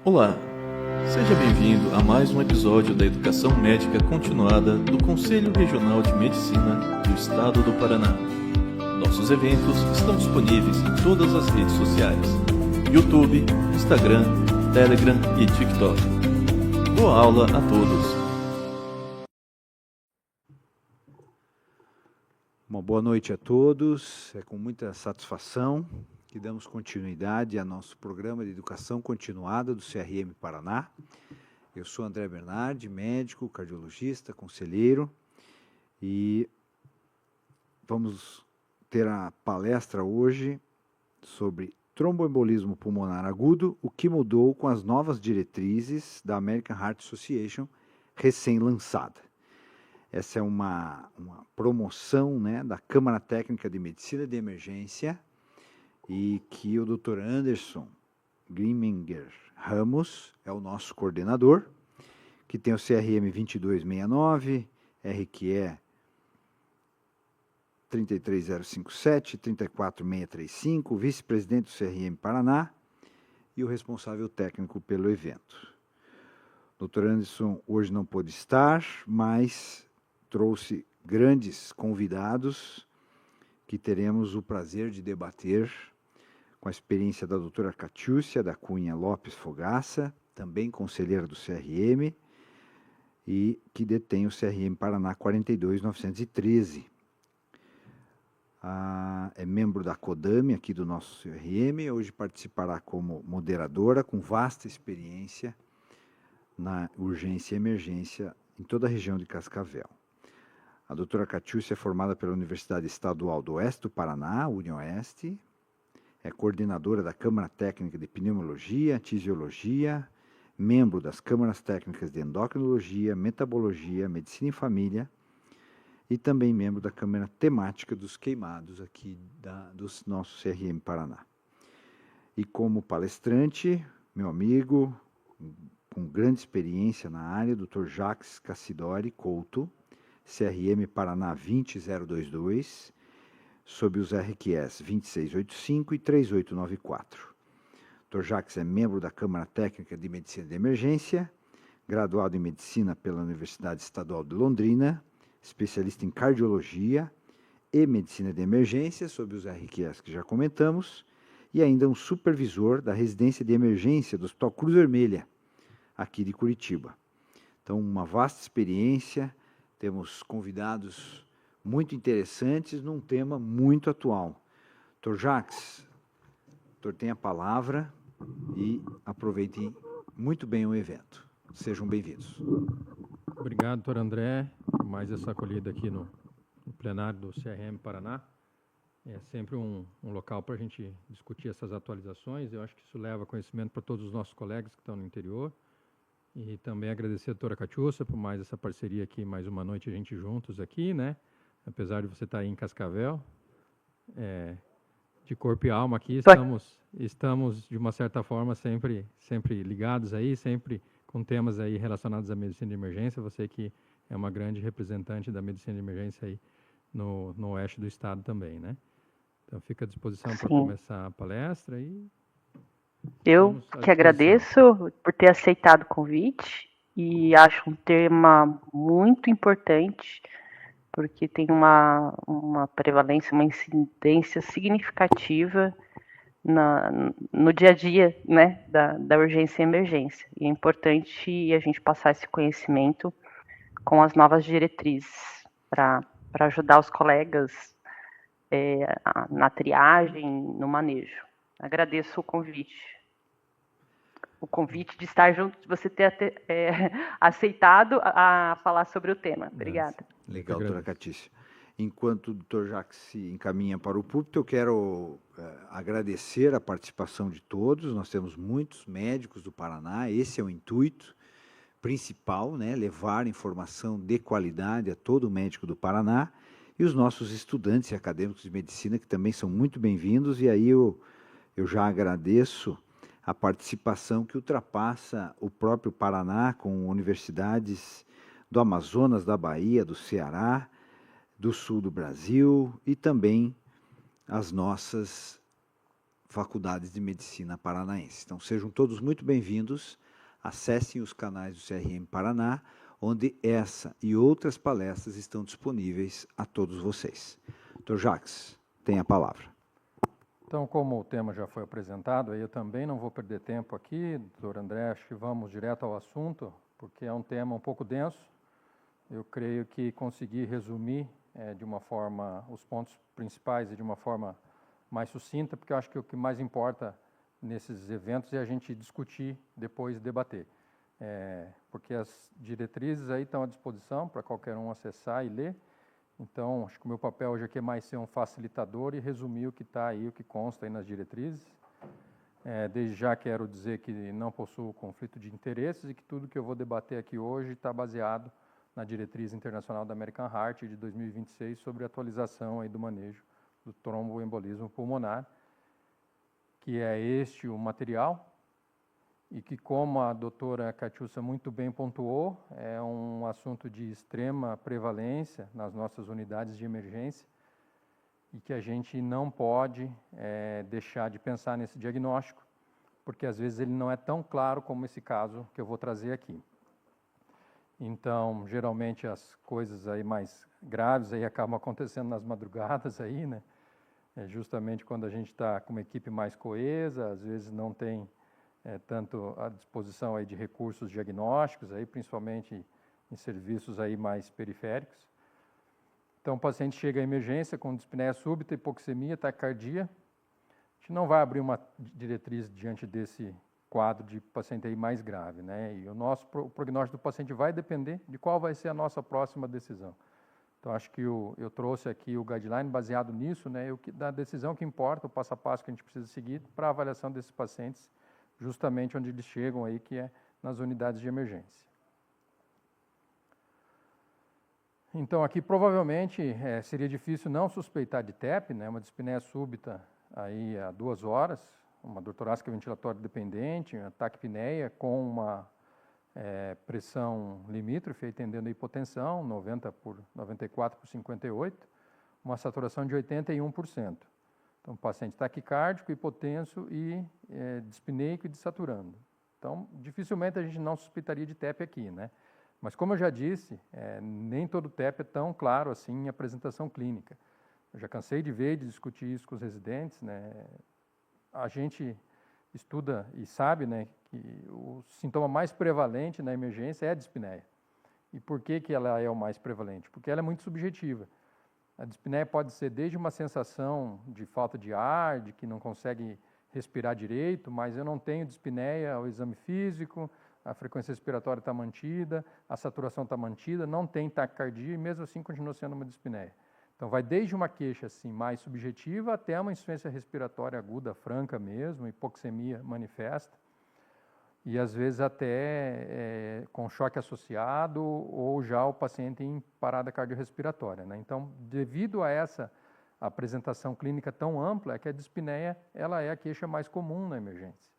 Olá, seja bem-vindo a mais um episódio da Educação Médica Continuada do Conselho Regional de Medicina do Estado do Paraná. Nossos eventos estão disponíveis em todas as redes sociais: YouTube, Instagram, Telegram e TikTok. Boa aula a todos! Uma boa noite a todos. É com muita satisfação que damos continuidade ao nosso programa de educação continuada do CRM Paraná. Eu sou André Bernardi, médico, cardiologista, conselheiro, e vamos ter a palestra hoje sobre tromboembolismo pulmonar agudo, o que mudou com as novas diretrizes da American Heart Association recém-lançada. Essa é uma promoção, né, da Câmara Técnica de Medicina de Emergência, e que o Dr. Anderson Grimminger Ramos é o nosso coordenador, que tem o CRM 2269, RQE 33057, 34635, vice-presidente do CRM Paraná e o responsável técnico pelo evento. Dr. Anderson hoje não pôde estar, mas trouxe grandes convidados que teremos o prazer de debater com a experiência da doutora Catiúcia da Cunha Lopes Fogaça, também conselheira do CRM, e que detém o CRM Paraná 42913. É membro da CODAME, aqui do nosso CRM, hoje participará como moderadora, com vasta experiência na urgência e emergência em toda a região de Cascavel. A doutora Catiúcia é formada pela Universidade Estadual do Oeste do Paraná, UniOeste, é coordenadora da Câmara Técnica de Pneumologia, Tisiologia, membro das Câmaras Técnicas de Endocrinologia, Metabologia, Medicina e Família, e também membro da Câmara Temática dos Queimados aqui do nosso CRM Paraná. E como palestrante, meu amigo, com grande experiência na área, Dr. Jacques Cassidori Couto, CRM Paraná 20022, sob os RQS 2685 e 3894. Dr. Jacques é membro da Câmara Técnica de Medicina de Emergência, graduado em Medicina pela Universidade Estadual de Londrina, especialista em Cardiologia e Medicina de Emergência, sob os RQS que já comentamos, e ainda um supervisor da Residência de Emergência do Hospital Cruz Vermelha, aqui de Curitiba. Então, uma vasta experiência, temos convidados muito interessantes num tema muito atual. Dr. Jacques, o senhor tem a palavra e aproveitem muito bem o evento. Sejam bem-vindos. Obrigado, doutor André, por mais essa acolhida aqui no plenário do CRM Paraná. É sempre um local para a gente discutir essas atualizações. Eu acho que isso leva conhecimento para todos os nossos colegas que estão no interior. E também agradecer a doutora Catiúcia por mais essa parceria aqui, mais uma noite a gente juntos aqui, né? Apesar de você estar aí em Cascavel, de corpo e alma aqui, estamos de uma certa forma sempre ligados aí, sempre com temas aí relacionados à medicina de emergência. Você que é uma grande representante da medicina de emergência aí no oeste do estado também, né? Então fica à disposição para começar a palestra e eu que agradeço por ter aceitado o convite e acho um tema muito importante, porque tem uma prevalência, uma incidência significativa no dia a dia, né, da urgência e emergência. E é importante a gente passar esse conhecimento com as novas diretrizes para ajudar os colegas na triagem, no manejo. Agradeço o convite de estar junto, de você ter aceitado a falar sobre o tema. Obrigada. Legal, doutora Catícia. Enquanto o doutor Jacques se encaminha para o púlpito, eu quero agradecer a participação de todos. Nós temos muitos médicos do Paraná, esse é o intuito principal, né? Levar informação de qualidade a todo médico do Paraná, e os nossos estudantes e acadêmicos de medicina, que também são muito bem-vindos, e aí eu já agradeço a participação que ultrapassa o próprio Paraná, com universidades do Amazonas, da Bahia, do Ceará, do sul do Brasil, e também as nossas faculdades de medicina paranaense. Então, sejam todos muito bem-vindos. Acessem os canais do CRM Paraná, onde essa e outras palestras estão disponíveis a todos vocês. Dr. Jacques, tem a palavra. Então, como o tema já foi apresentado, aí eu também não vou perder tempo aqui, doutor André, acho que vamos direto ao assunto, porque é um tema um pouco denso. Eu creio que consegui resumir de uma forma os pontos principais e de uma forma mais sucinta, porque eu acho que o que mais importa nesses eventos é a gente discutir, depois debater. Porque as diretrizes aí estão à disposição para qualquer um acessar e ler. Então, acho que o meu papel hoje aqui é mais ser um facilitador e resumir o que está aí, o que consta aí nas diretrizes. Desde já quero dizer que não possuo conflito de interesses e que tudo que eu vou debater aqui hoje está baseado na diretriz internacional da American Heart de 2026 sobre a atualização aí do manejo do tromboembolismo pulmonar, que é este o material, e que, como a doutora Catiúcia muito bem pontuou, é um assunto de extrema prevalência nas nossas unidades de emergência e que a gente não pode deixar de pensar nesse diagnóstico, porque às vezes ele não é tão claro como esse caso que eu vou trazer aqui. Então, geralmente as coisas aí mais graves aí acabam acontecendo nas madrugadas aí, né? Justamente quando a gente está com uma equipe mais coesa, às vezes não tem tanto à disposição aí de recursos diagnósticos, aí, principalmente em serviços aí mais periféricos. Então, o paciente chega à emergência com dispneia súbita, hipoxemia, taquicardia. A gente não vai abrir uma diretriz diante desse quadro de paciente aí mais grave, né? E o prognóstico do paciente vai depender de qual vai ser a nossa próxima decisão. Então, acho que eu trouxe aqui o guideline baseado nisso, né? Da decisão que importa, o passo a passo que a gente precisa seguir para a avaliação desses pacientes, justamente onde eles chegam aí, que é nas unidades de emergência. Então, aqui provavelmente seria difícil não suspeitar de TEP, né, uma dispneia súbita aí a 2 horas, uma dor torácica ventilatória dependente, uma taquipneia com uma pressão limítrofe, atendendo a hipotensão, 90 por 94 por 58, uma saturação de 81%. Então, paciente taquicárdico, hipotenso e dispneico e desaturando. Então, dificilmente a gente não suspeitaria de TEP aqui, né? Mas, como eu já disse, nem todo TEP é tão claro assim em apresentação clínica. Eu já cansei de ver e de discutir isso com os residentes, né? A gente estuda e sabe, né, que o sintoma mais prevalente na emergência é a dispneia. E por que ela é o mais prevalente? Porque ela é muito subjetiva. A dispneia pode ser desde uma sensação de falta de ar, de que não consegue respirar direito, mas eu não tenho dispneia ao exame físico, a frequência respiratória está mantida, a saturação está mantida, não tem taquicardia e mesmo assim continua sendo uma dispneia. Então vai desde uma queixa assim, mais subjetiva até uma insuficiência respiratória aguda, franca mesmo, hipoxemia manifesta, e às vezes até com choque associado ou já o paciente em parada cardiorrespiratória, né? Então, devido a essa apresentação clínica tão ampla, é que a dispneia ela é a queixa mais comum na emergência.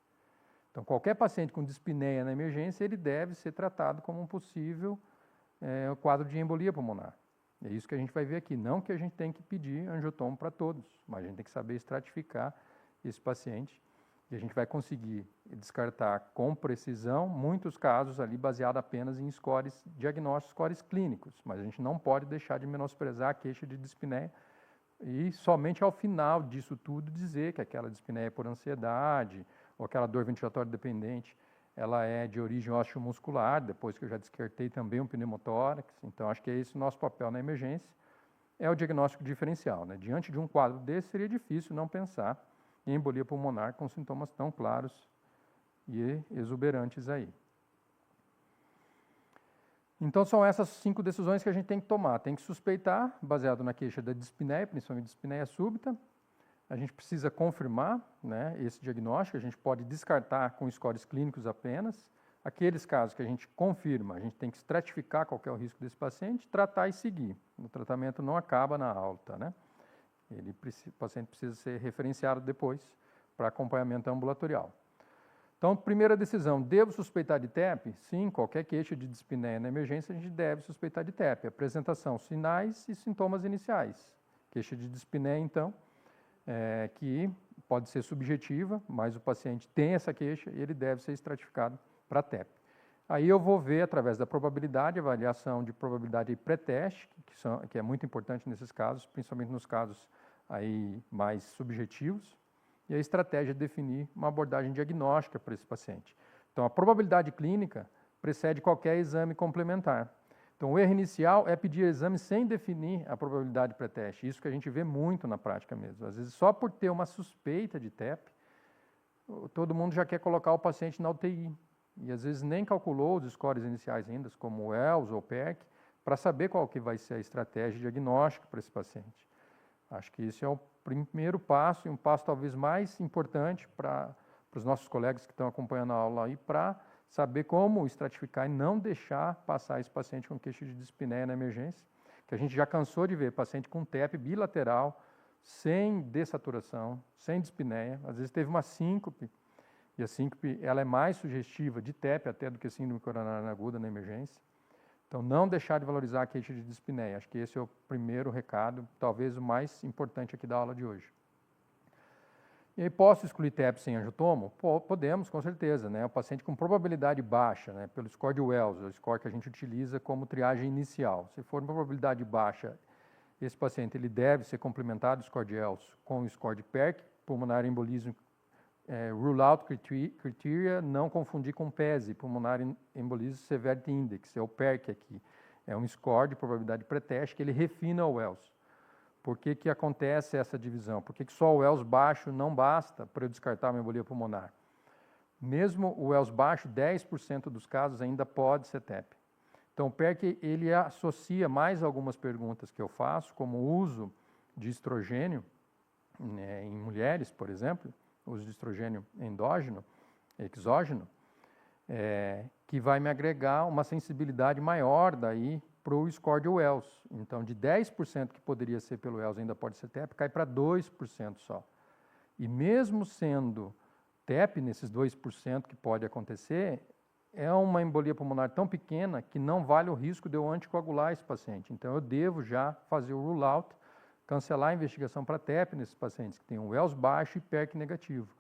Então, qualquer paciente com dispneia na emergência, ele deve ser tratado como um possível quadro de embolia pulmonar. É isso que a gente vai ver aqui. Não que a gente tem que pedir angiotomo para todos, mas a gente tem que saber estratificar esse paciente. E a gente vai conseguir descartar com precisão muitos casos ali baseado apenas em scores diagnósticos, scores clínicos. Mas a gente não pode deixar de menosprezar a queixa de dispneia e somente ao final disso tudo dizer que aquela dispneia é por ansiedade ou aquela dor ventilatória dependente, ela é de origem osteomuscular, depois que eu já descartei também um pneumotórax. Então, acho que é esse o nosso papel na emergência, é o diagnóstico diferencial, né? Diante de um quadro desse, seria difícil não pensar em embolia pulmonar com sintomas tão claros e exuberantes aí. Então, são essas 5 decisões que a gente tem que tomar. Tem que suspeitar, baseado na queixa da dispneia, principalmente dispneia súbita. A gente precisa confirmar, né, esse diagnóstico, a gente pode descartar com scores clínicos apenas. Aqueles casos que a gente confirma, a gente tem que estratificar qual que é o risco desse paciente, tratar e seguir. O tratamento não acaba na alta, né? O paciente precisa ser referenciado depois para acompanhamento ambulatorial. Então, primeira decisão, devo suspeitar de TEP? Sim, qualquer queixa de dispneia na emergência, a gente deve suspeitar de TEP. Apresentação, sinais e sintomas iniciais. Queixa de dispneia, então, que pode ser subjetiva, mas o paciente tem essa queixa e ele deve ser estratificado para TEP. Aí eu vou ver, através da probabilidade, avaliação de probabilidade pré-teste, que é muito importante nesses casos, principalmente nos casos aí mais subjetivos, e a estratégia é definir uma abordagem diagnóstica para esse paciente. Então, a probabilidade clínica precede qualquer exame complementar. Então, o erro inicial é pedir exame sem definir a probabilidade pré-teste. Isso que a gente vê muito na prática mesmo. Às vezes, só por ter uma suspeita de TEP, todo mundo já quer colocar o paciente na UTI. E às vezes nem calculou os scores iniciais ainda, como o ELS ou o PERC, para saber qual que vai ser a estratégia diagnóstica para esse paciente. Acho que esse é o primeiro passo, e um passo talvez mais importante para os nossos colegas que estão acompanhando a aula aí, para saber como estratificar e não deixar passar esse paciente com queixa de dispneia na emergência, que a gente já cansou de ver paciente com TEP bilateral, sem dessaturação, sem dispneia, às vezes teve uma síncope, e a síncope ela é mais sugestiva de TEP até do que síndrome coronária aguda na emergência. Então, não deixar de valorizar a queixa de dispneia. Acho que esse é o primeiro recado, talvez o mais importante aqui da aula de hoje. E aí, posso excluir TEP sem angiotomo? Podemos, com certeza, né? O paciente com probabilidade baixa, né? Pelo score de Wells, o score que a gente utiliza como triagem inicial. Se for uma probabilidade baixa, esse paciente ele deve ser complementado, o score de Wells, com o score de PERC, pulmonar embolismo, rule out criteria, não confundir com PESI, Pulmonary Embolism Severity Index, é o PERC aqui. É um score de probabilidade pré-teste que ele refina o Wells. Por que que acontece essa divisão? Por que que só o Wells baixo não basta para eu descartar uma embolia pulmonar? Mesmo o Wells baixo, 10% dos casos ainda pode ser TEP. Então, o PERC ele associa mais algumas perguntas que eu faço, como o uso de estrogênio, né, em mulheres, por exemplo, uso de estrogênio endógeno, exógeno, que vai me agregar uma sensibilidade maior daí para o score de Wells. Então, de 10% que poderia ser pelo Wells ainda pode ser TEP, cai para 2% só. E mesmo sendo TEP, nesses 2% que pode acontecer, é uma embolia pulmonar tão pequena que não vale o risco de eu anticoagular esse paciente. Então, eu devo já fazer o rule out, cancelar a investigação para TEP nesses pacientes que têm um Wells baixo e PERC negativo.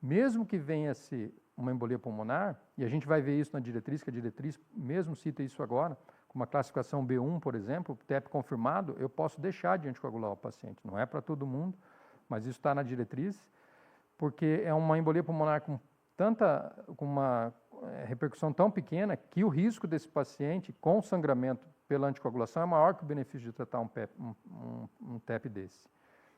Mesmo que venha a ser uma embolia pulmonar, e a gente vai ver isso na diretriz, que a diretriz mesmo cita isso agora, com uma classificação B1, por exemplo, TEP confirmado, eu posso deixar de anticoagular o paciente. Não é para todo mundo, mas isso está na diretriz, porque é uma embolia pulmonar com uma repercussão tão pequena que o risco desse paciente com sangramento pela anticoagulação é maior que o benefício de tratar um TEP desse.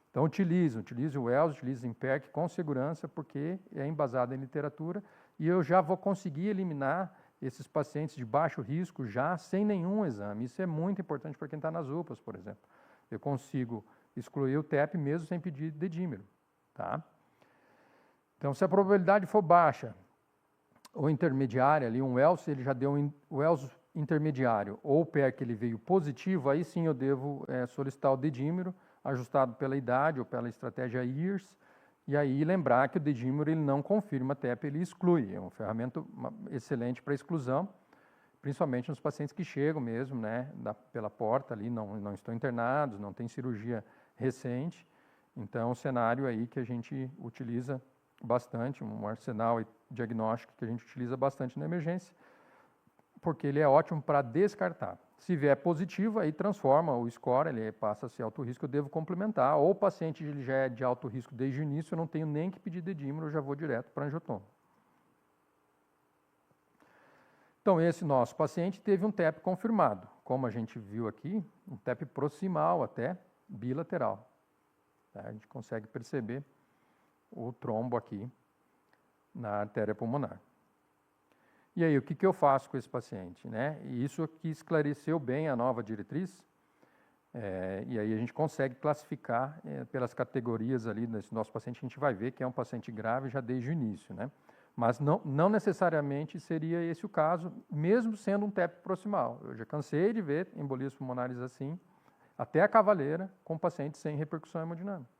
Então, utilize o Wells, utilize o PERC com segurança, porque é embasado em literatura, e eu já vou conseguir eliminar esses pacientes de baixo risco já sem nenhum exame. Isso é muito importante para quem está nas UPAs, por exemplo. Eu consigo excluir o TEP mesmo sem pedir dedímero. Tá? Então, se a probabilidade for baixa ou intermediária, ali, um Wells, ele já deu um Wells intermediário, ou o PERC ele veio positivo, aí sim eu devo solicitar o dedímero, ajustado pela idade ou pela estratégia YEARS, e aí lembrar que o dedímero ele não confirma TEP, ele exclui. É uma ferramenta excelente para exclusão, principalmente nos pacientes que chegam mesmo, né, pela porta ali, não estão internados, não tem cirurgia recente. Então, é um cenário aí que a gente utiliza bastante, um arsenal diagnóstico que a gente utiliza bastante na emergência, porque ele é ótimo para descartar. Se vier positivo, aí transforma o score, ele passa a ser alto risco, eu devo complementar. Ou o paciente ele já é de alto risco desde o início, eu não tenho nem que pedir dedímero, eu já vou direto para angiotomo. Então, esse nosso paciente teve um TEP confirmado. Como a gente viu aqui, um TEP proximal até, bilateral. Tá? A gente consegue perceber o trombo aqui na artéria pulmonar. E aí, o que eu faço com esse paciente? Né? E isso aqui esclareceu bem a nova diretriz, e aí a gente consegue classificar pelas categorias ali desse nosso paciente, a gente vai ver que é um paciente grave já desde o início, né? Mas não necessariamente seria esse o caso, mesmo sendo um TEP proximal. Eu já cansei de ver embolias pulmonares assim, até a cavaleira, com pacientes sem repercussão hemodinâmica.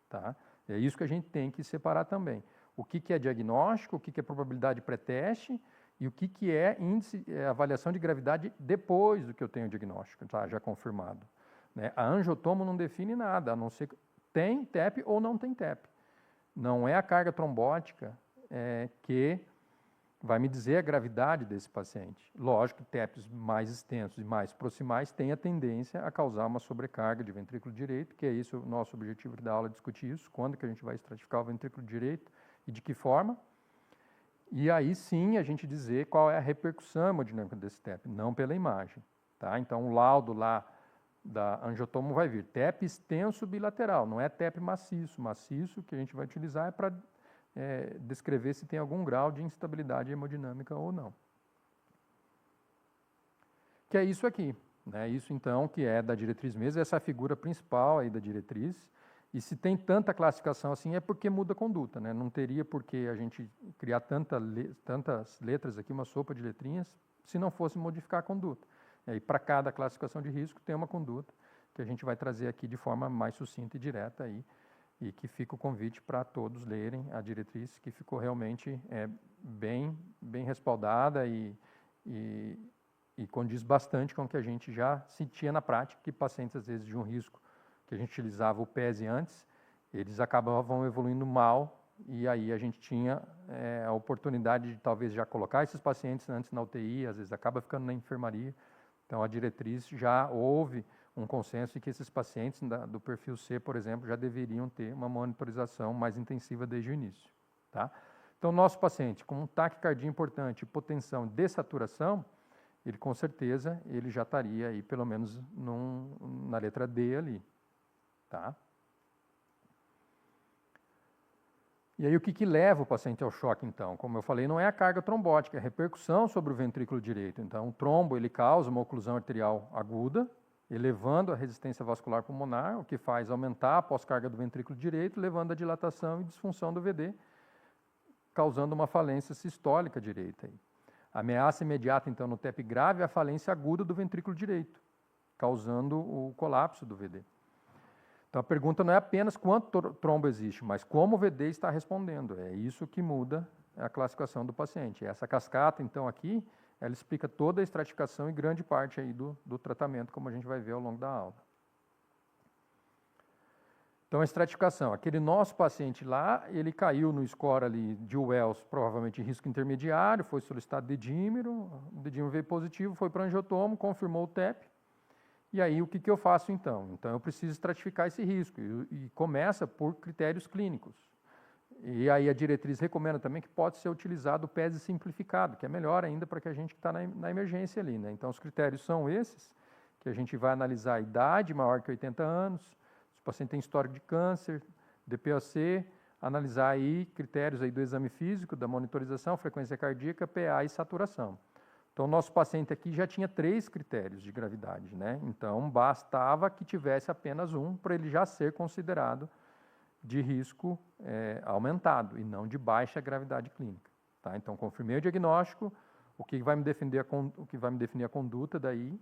Tá? E é isso que a gente tem que separar também. O que é diagnóstico, o que é probabilidade pré-teste, e o que é índice, avaliação de gravidade depois do que eu tenho o diagnóstico, tá? Já confirmado. Né? A angiotomo não define nada, a não ser que tem TEP ou não tem TEP. Não é a carga trombótica que vai me dizer a gravidade desse paciente. Lógico que TEPs mais extensos e mais proximais têm a tendência a causar uma sobrecarga de ventrículo direito, que é isso o nosso objetivo da aula, discutir isso, quando que a gente vai estratificar o ventrículo direito e de que forma. E aí sim a gente dizer qual é a repercussão hemodinâmica desse TEP, não pela imagem. Tá? Então o laudo lá da angiotomo vai vir TEP extenso bilateral, não é TEP maciço. Maciço que a gente vai utilizar é para descrever se tem algum grau de instabilidade hemodinâmica ou não. Que é isso aqui, né? Isso então que é da diretriz mesmo, essa é a figura principal aí da diretriz. E se tem tanta classificação assim é porque muda a conduta, né? Não teria por que a gente criar tantas letras aqui, uma sopa de letrinhas, se não fosse modificar a conduta. E aí para cada classificação de risco tem uma conduta que a gente vai trazer aqui de forma mais sucinta e direta aí. E que fica o convite para todos lerem a diretriz, que ficou realmente bem respaldada e condiz bastante com o que a gente já sentia na prática, que pacientes, às vezes, de um risco que a gente utilizava o PESE antes, eles acabavam evoluindo mal, e aí a gente tinha a oportunidade de talvez já colocar esses pacientes antes na UTI, às vezes acaba ficando na enfermaria. Então, a diretriz já houve um consenso de que esses pacientes do perfil C, por exemplo, já deveriam ter uma monitorização mais intensiva desde o início. Tá? Então, nosso paciente com um taquicardia importante, hipotensão, dessaturação, ele com certeza ele já estaria aí pelo menos na letra D ali. Tá? E aí o que leva o paciente ao choque então? Como eu falei, não é a carga trombótica, é a repercussão sobre o ventrículo direito. Então o trombo ele causa uma oclusão arterial aguda, elevando a resistência vascular pulmonar, o que faz aumentar a pós-carga do ventrículo direito, levando a dilatação e disfunção do VD, causando uma falência sistólica direita. A ameaça imediata, então, no TEP grave é a falência aguda do ventrículo direito, causando o colapso do VD. Então, a pergunta não é apenas quanto trombo existe, mas como o VD está respondendo. É isso que muda a classificação do paciente. Essa cascata, então, aqui, ela explica toda a estratificação e grande parte aí do tratamento, como a gente vai ver ao longo da aula. Então, a estratificação. Aquele nosso paciente lá, ele caiu no score ali de Wells, provavelmente risco intermediário, foi solicitado dedímero, o dedímero veio positivo, foi para o angiotomo, confirmou o TEP. E aí, o que eu faço então? Então, eu preciso estratificar esse risco e começa por critérios clínicos. E aí a diretriz recomenda também que pode ser utilizado o PESE simplificado, que é melhor ainda para que a gente que está na emergência ali, né? Então, os critérios são esses, que a gente vai analisar a idade maior que 80 anos, se o paciente tem histórico de câncer, DPOC, analisar aí critérios aí do exame físico, da monitorização, frequência cardíaca, PA e saturação. Então, o nosso paciente aqui já tinha 3 critérios de gravidade, né? Então, bastava que tivesse apenas um para ele já ser considerado de risco aumentado e não de baixa gravidade clínica. Tá? Então, confirmei o diagnóstico, o que vai me definir a conduta daí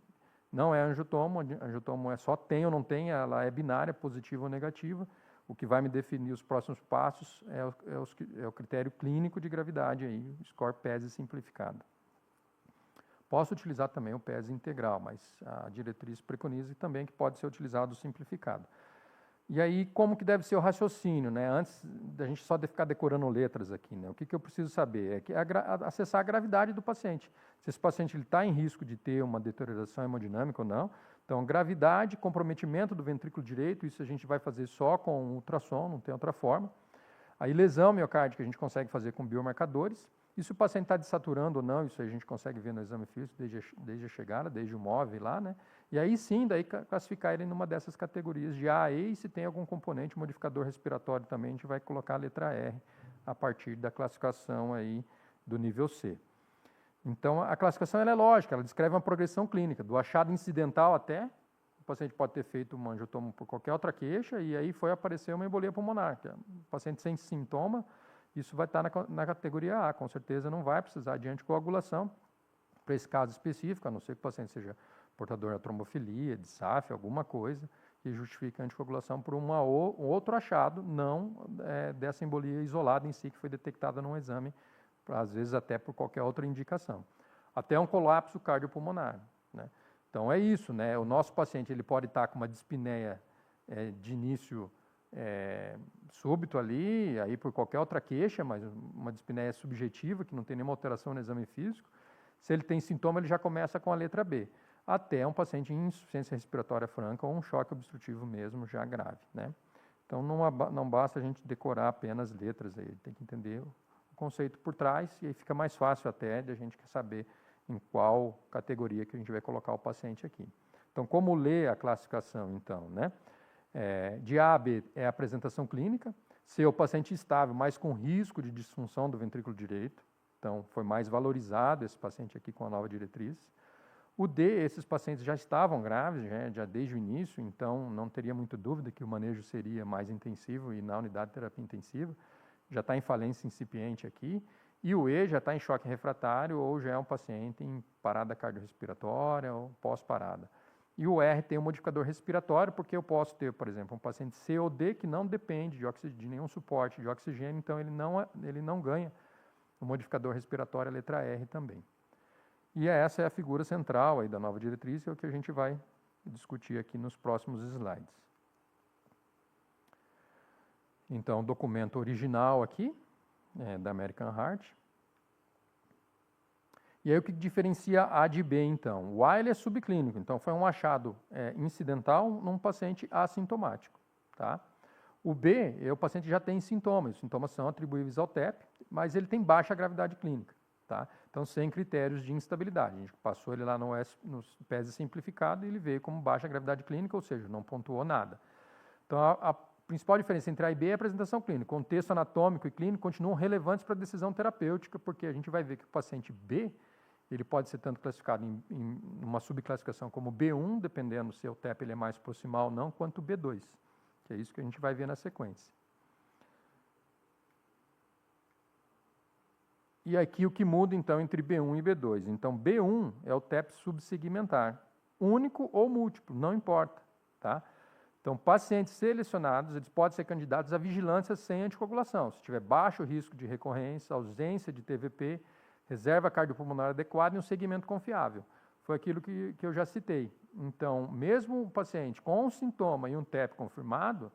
não é angiotomo é só tem ou não tem, ela é binária, positiva ou negativa. O que vai me definir os próximos passos é o critério clínico de gravidade, aí, o score PESE simplificado. Posso utilizar também o PESE integral, mas a diretriz preconiza também que pode ser utilizado o simplificado. E aí, como que deve ser o raciocínio, né? Antes da gente só ficar decorando letras aqui, né? O que eu preciso saber? É que acessar a gravidade do paciente. Se esse paciente está em risco de ter uma deterioração hemodinâmica ou não. Então, gravidade, comprometimento do ventrículo direito, isso a gente vai fazer só com ultrassom, não tem outra forma. Aí, lesão miocárdica a gente consegue fazer com biomarcadores. E se o paciente está desaturando ou não, isso a gente consegue ver no exame físico desde a chegada, desde o MOV lá, né? E aí sim, daí classificar ele numa dessas categorias de A a E, e se tem algum componente modificador respiratório também, a gente vai colocar a letra R a partir da classificação aí do nível C. Então, a classificação ela é lógica, ela descreve uma progressão clínica, do achado incidental até, o paciente pode ter feito um angiotomo por qualquer outra queixa, e aí foi aparecer uma embolia pulmonar, que é um paciente sem sintoma, isso vai estar na categoria A, com certeza não vai precisar de anticoagulação para esse caso específico, a não ser que o paciente seja portador de trombofilia, de SAF, alguma coisa que justifique a anticoagulação por um outro achado, não dessa embolia isolada em si que foi detectada num exame, às vezes até por qualquer outra indicação. Até um colapso cardiopulmonar, né? Então é isso, né? O nosso paciente ele pode estar com uma dispneia de início súbito ali, aí por qualquer outra queixa, mas uma dispneia subjetiva, que não tem nenhuma alteração no exame físico. Se ele tem sintoma, ele já começa com a letra B, até um paciente em insuficiência respiratória franca ou um choque obstrutivo mesmo, já grave, né? Então, não basta a gente decorar apenas letras, aí, tem que entender o conceito por trás, e aí fica mais fácil até de a gente saber em qual categoria que a gente vai colocar o paciente aqui. Então, como ler a classificação, então, né? De A a B é a apresentação clínica, C é o paciente estável, mas com risco de disfunção do ventrículo direito, então foi mais valorizado esse paciente aqui com a nova diretriz. O D, esses pacientes já estavam graves, já desde o início, então não teria muita dúvida que o manejo seria mais intensivo e na unidade de terapia intensiva, já está em falência incipiente aqui. E o E já está em choque refratário ou já é um paciente em parada cardiorrespiratória ou pós-parada. E o R tem um modificador respiratório, porque eu posso ter, por exemplo, um paciente C ou D que não depende de nenhum suporte de oxigênio, então ele não ganha o modificador respiratório, a letra R também. E essa é a figura central aí da nova diretriz, que é o que a gente vai discutir aqui nos próximos slides. Então, o documento original aqui, da American Heart. E aí o que diferencia A de B, então? O A ele é subclínico, então foi um achado incidental num paciente assintomático. Tá? O B, o paciente já tem sintomas, os sintomas são atribuíveis ao TEP, mas ele tem baixa gravidade clínica. Tá? Então, sem critérios de instabilidade. A gente passou ele lá no PESE simplificado e ele veio como baixa gravidade clínica, ou seja, não pontuou nada. Então, a principal diferença entre A e B é a apresentação clínica. O contexto anatômico e clínico continuam relevantes para a decisão terapêutica, porque a gente vai ver que o paciente B, ele pode ser tanto classificado em uma subclassificação como B1, dependendo se o TEP ele é mais proximal ou não, quanto B2, que é isso que a gente vai ver na sequência. E aqui o que muda, então, entre B1 e B2. Então, B1 é o TEP subsegmentar, único ou múltiplo, não importa. Tá? Então, pacientes selecionados, eles podem ser candidatos à vigilância sem anticoagulação. Se tiver baixo risco de recorrência, ausência de TVP, reserva cardiopulmonar adequada e um segmento confiável. Foi aquilo que eu já citei. Então, mesmo o paciente com um sintoma e um TEP confirmado,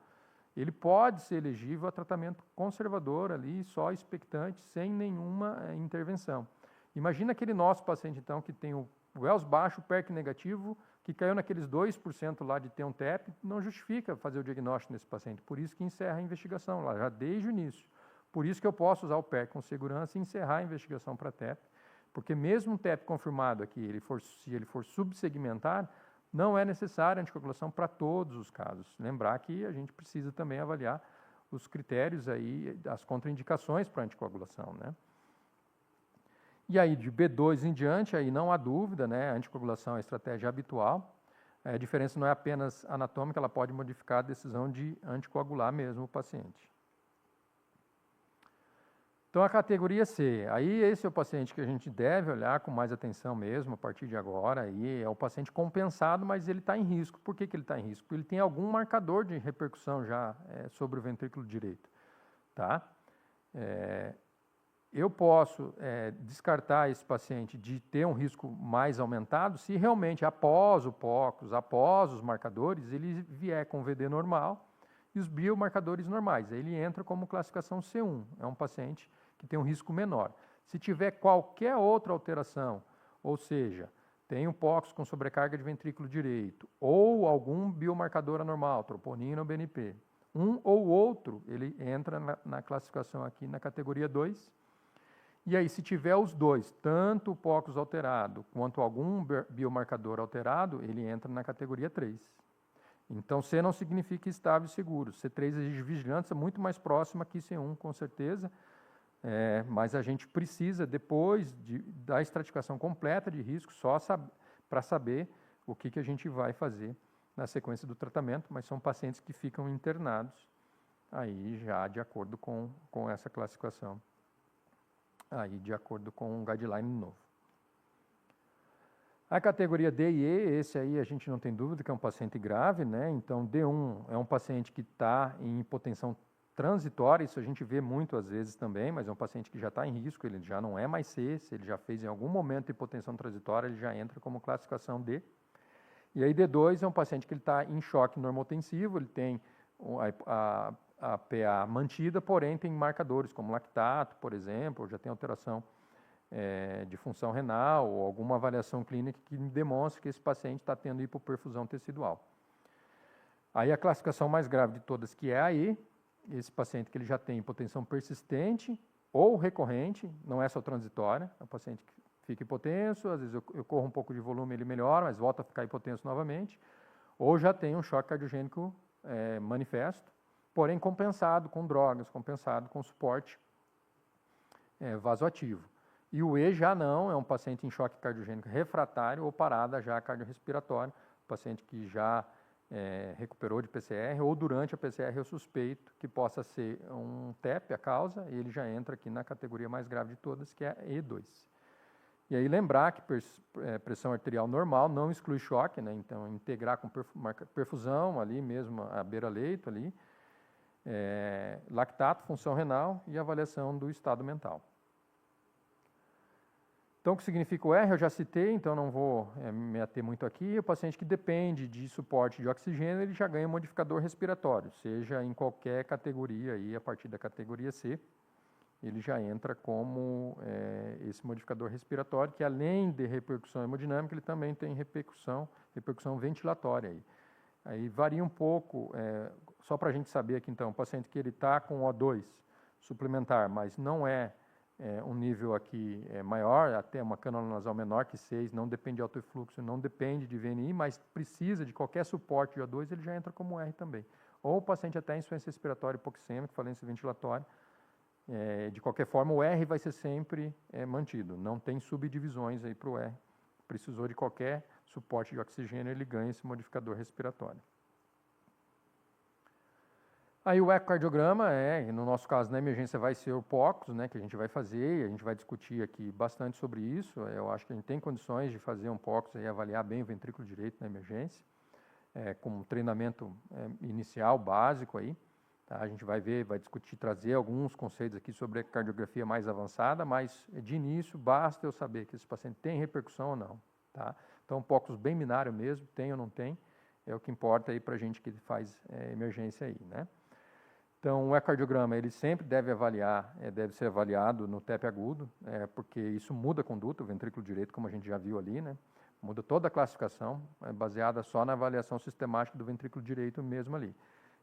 ele pode ser elegível a tratamento conservador ali, só expectante, sem nenhuma intervenção. Imagina aquele nosso paciente, então, que tem o Wells baixo, PERC negativo, que caiu naqueles 2% lá de ter um TEP, não justifica fazer o diagnóstico nesse paciente. Por isso que encerra a investigação lá, já desde o início. Por isso que eu posso usar o PERC com segurança e encerrar a investigação para TEP, porque mesmo um TEP confirmado aqui, se ele for subsegmentar, não é necessária anticoagulação para todos os casos. Lembrar que a gente precisa também avaliar os critérios aí, as contraindicações para anticoagulação, né? E aí, de B2 em diante, aí não há dúvida, né? A anticoagulação é a estratégia habitual. A diferença não é apenas anatômica, ela pode modificar a decisão de anticoagular mesmo o paciente. Então, a categoria C, aí esse é o paciente que a gente deve olhar com mais atenção mesmo, a partir de agora, aí é o paciente compensado, mas ele está em risco. Por que ele está em risco? Porque ele tem algum marcador de repercussão já sobre o ventrículo direito. Tá? Eu posso descartar esse paciente de ter um risco mais aumentado se realmente após o POCUS, após os marcadores, ele vier com VD normal e os biomarcadores normais. Aí ele entra como classificação C1, é um paciente que tem um risco menor. Se tiver qualquer outra alteração, ou seja, tem um POCUS com sobrecarga de ventrículo direito, ou algum biomarcador anormal, troponina ou BNP, um ou outro, ele entra na classificação aqui na categoria 2. E aí, se tiver os dois, tanto o POCUS alterado quanto algum biomarcador alterado, ele entra na categoria 3. Então, C não significa estável e seguro. C3 exige vigilância muito mais próxima que C1, com certeza. Mas a gente precisa, depois da estratificação completa de risco, só para saber o que a gente vai fazer na sequência do tratamento, mas são pacientes que ficam internados aí já de acordo com essa classificação, aí de acordo com um guideline novo. A categoria D e E, esse aí a gente não tem dúvida que é um paciente grave, né? Então, D1 é um paciente que está em hipotensão transitória, isso a gente vê muito às vezes também, mas é um paciente que já está em risco, ele já não é mais C, se ele já fez em algum momento hipotensão transitória, ele já entra como classificação D. E aí D2 é um paciente que ele está em choque normotensivo, ele tem a PA mantida, porém tem marcadores como lactato, por exemplo, ou já tem alteração de função renal ou alguma avaliação clínica que demonstre que esse paciente está tendo hipoperfusão tecidual. Aí a classificação mais grave de todas, que é aí, esse paciente que ele já tem hipotensão persistente ou recorrente, não é só transitória, é um paciente que fica hipotenso, às vezes eu corro um pouco de volume, ele melhora, mas volta a ficar hipotenso novamente, ou já tem um choque cardiogênico manifesto, porém compensado com drogas, compensado com suporte vasoativo. E o E já não, é um paciente em choque cardiogênico refratário ou parada já cardiorrespiratória, paciente que já recuperou de PCR, ou durante a PCR eu suspeito que possa ser um TEP a causa, e ele já entra aqui na categoria mais grave de todas, que é E2. E aí lembrar que pressão arterial normal não exclui choque, né? Então integrar com perfusão ali mesmo, a beira-leito ali, lactato, função renal e avaliação do estado mental. Então, o que significa o R, eu já citei, então não vou me ater muito aqui. O paciente que depende de suporte de oxigênio, ele já ganha um modificador respiratório, seja em qualquer categoria, aí, a partir da categoria C, ele já entra como esse modificador respiratório, que além de repercussão hemodinâmica, ele também tem repercussão ventilatória. Aí varia um pouco, só para a gente saber aqui então, o paciente que ele está com O2 suplementar, mas não um nível aqui maior, até uma cânula nasal menor que 6, não depende de autofluxo, não depende de VNI, mas precisa de qualquer suporte de O2, ele já entra como R também. Ou o paciente até insuficiência respiratória hipoxêmica, falência ventilatória, de qualquer forma o R vai ser sempre mantido, não tem subdivisões aí para o R. Precisou de qualquer suporte de oxigênio, ele ganha esse modificador respiratório. Aí o ecocardiograma, no nosso caso, na emergência vai ser o POCUS, né, que a gente vai fazer, e a gente vai discutir aqui bastante sobre isso. Eu acho que a gente tem condições de fazer um POCUS e avaliar bem o ventrículo direito na emergência, com um treinamento inicial, básico aí. Tá? A gente vai ver, vai discutir, trazer alguns conceitos aqui sobre a cardiografia mais avançada, mas de início basta eu saber que esse paciente tem repercussão ou não. Tá? Então, um POCUS bem binário mesmo, tem ou não tem, é o que importa aí para a gente que faz emergência aí, né? Então, o ecocardiograma, ele sempre deve ser avaliado no TEP agudo, porque isso muda a conduta, o ventrículo direito, como a gente já viu ali, né? Muda toda a classificação, baseada só na avaliação sistemática do ventrículo direito mesmo ali.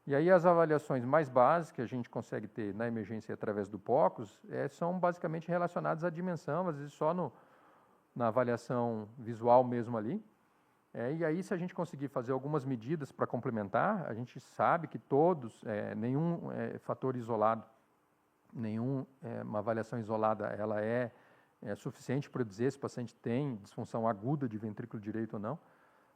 E aí as avaliações mais básicas que a gente consegue ter na emergência através do POCUS são basicamente relacionadas à dimensão, às vezes só na avaliação visual mesmo ali. E aí, se a gente conseguir fazer algumas medidas para complementar, a gente sabe que nenhum fator isolado, uma avaliação isolada, ela é suficiente para dizer se o paciente tem disfunção aguda de ventrículo direito ou não.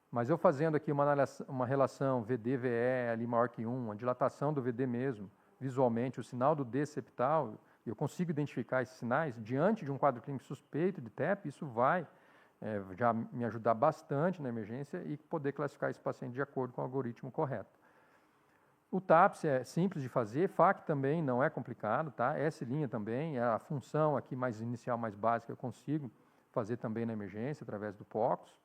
Mas eu fazendo aqui uma relação VD-VE ali maior que 1, a dilatação do VD mesmo, visualmente, o sinal do D septal, eu consigo identificar esses sinais, diante de um quadro clínico suspeito de TEP, isso vai já me ajudar bastante na emergência e poder classificar esse paciente de acordo com o algoritmo correto. O TAPS é simples de fazer, FAC também não é complicado, tá? S' também, é a função aqui mais inicial, mais básica, eu consigo fazer também na emergência, através do POCUS.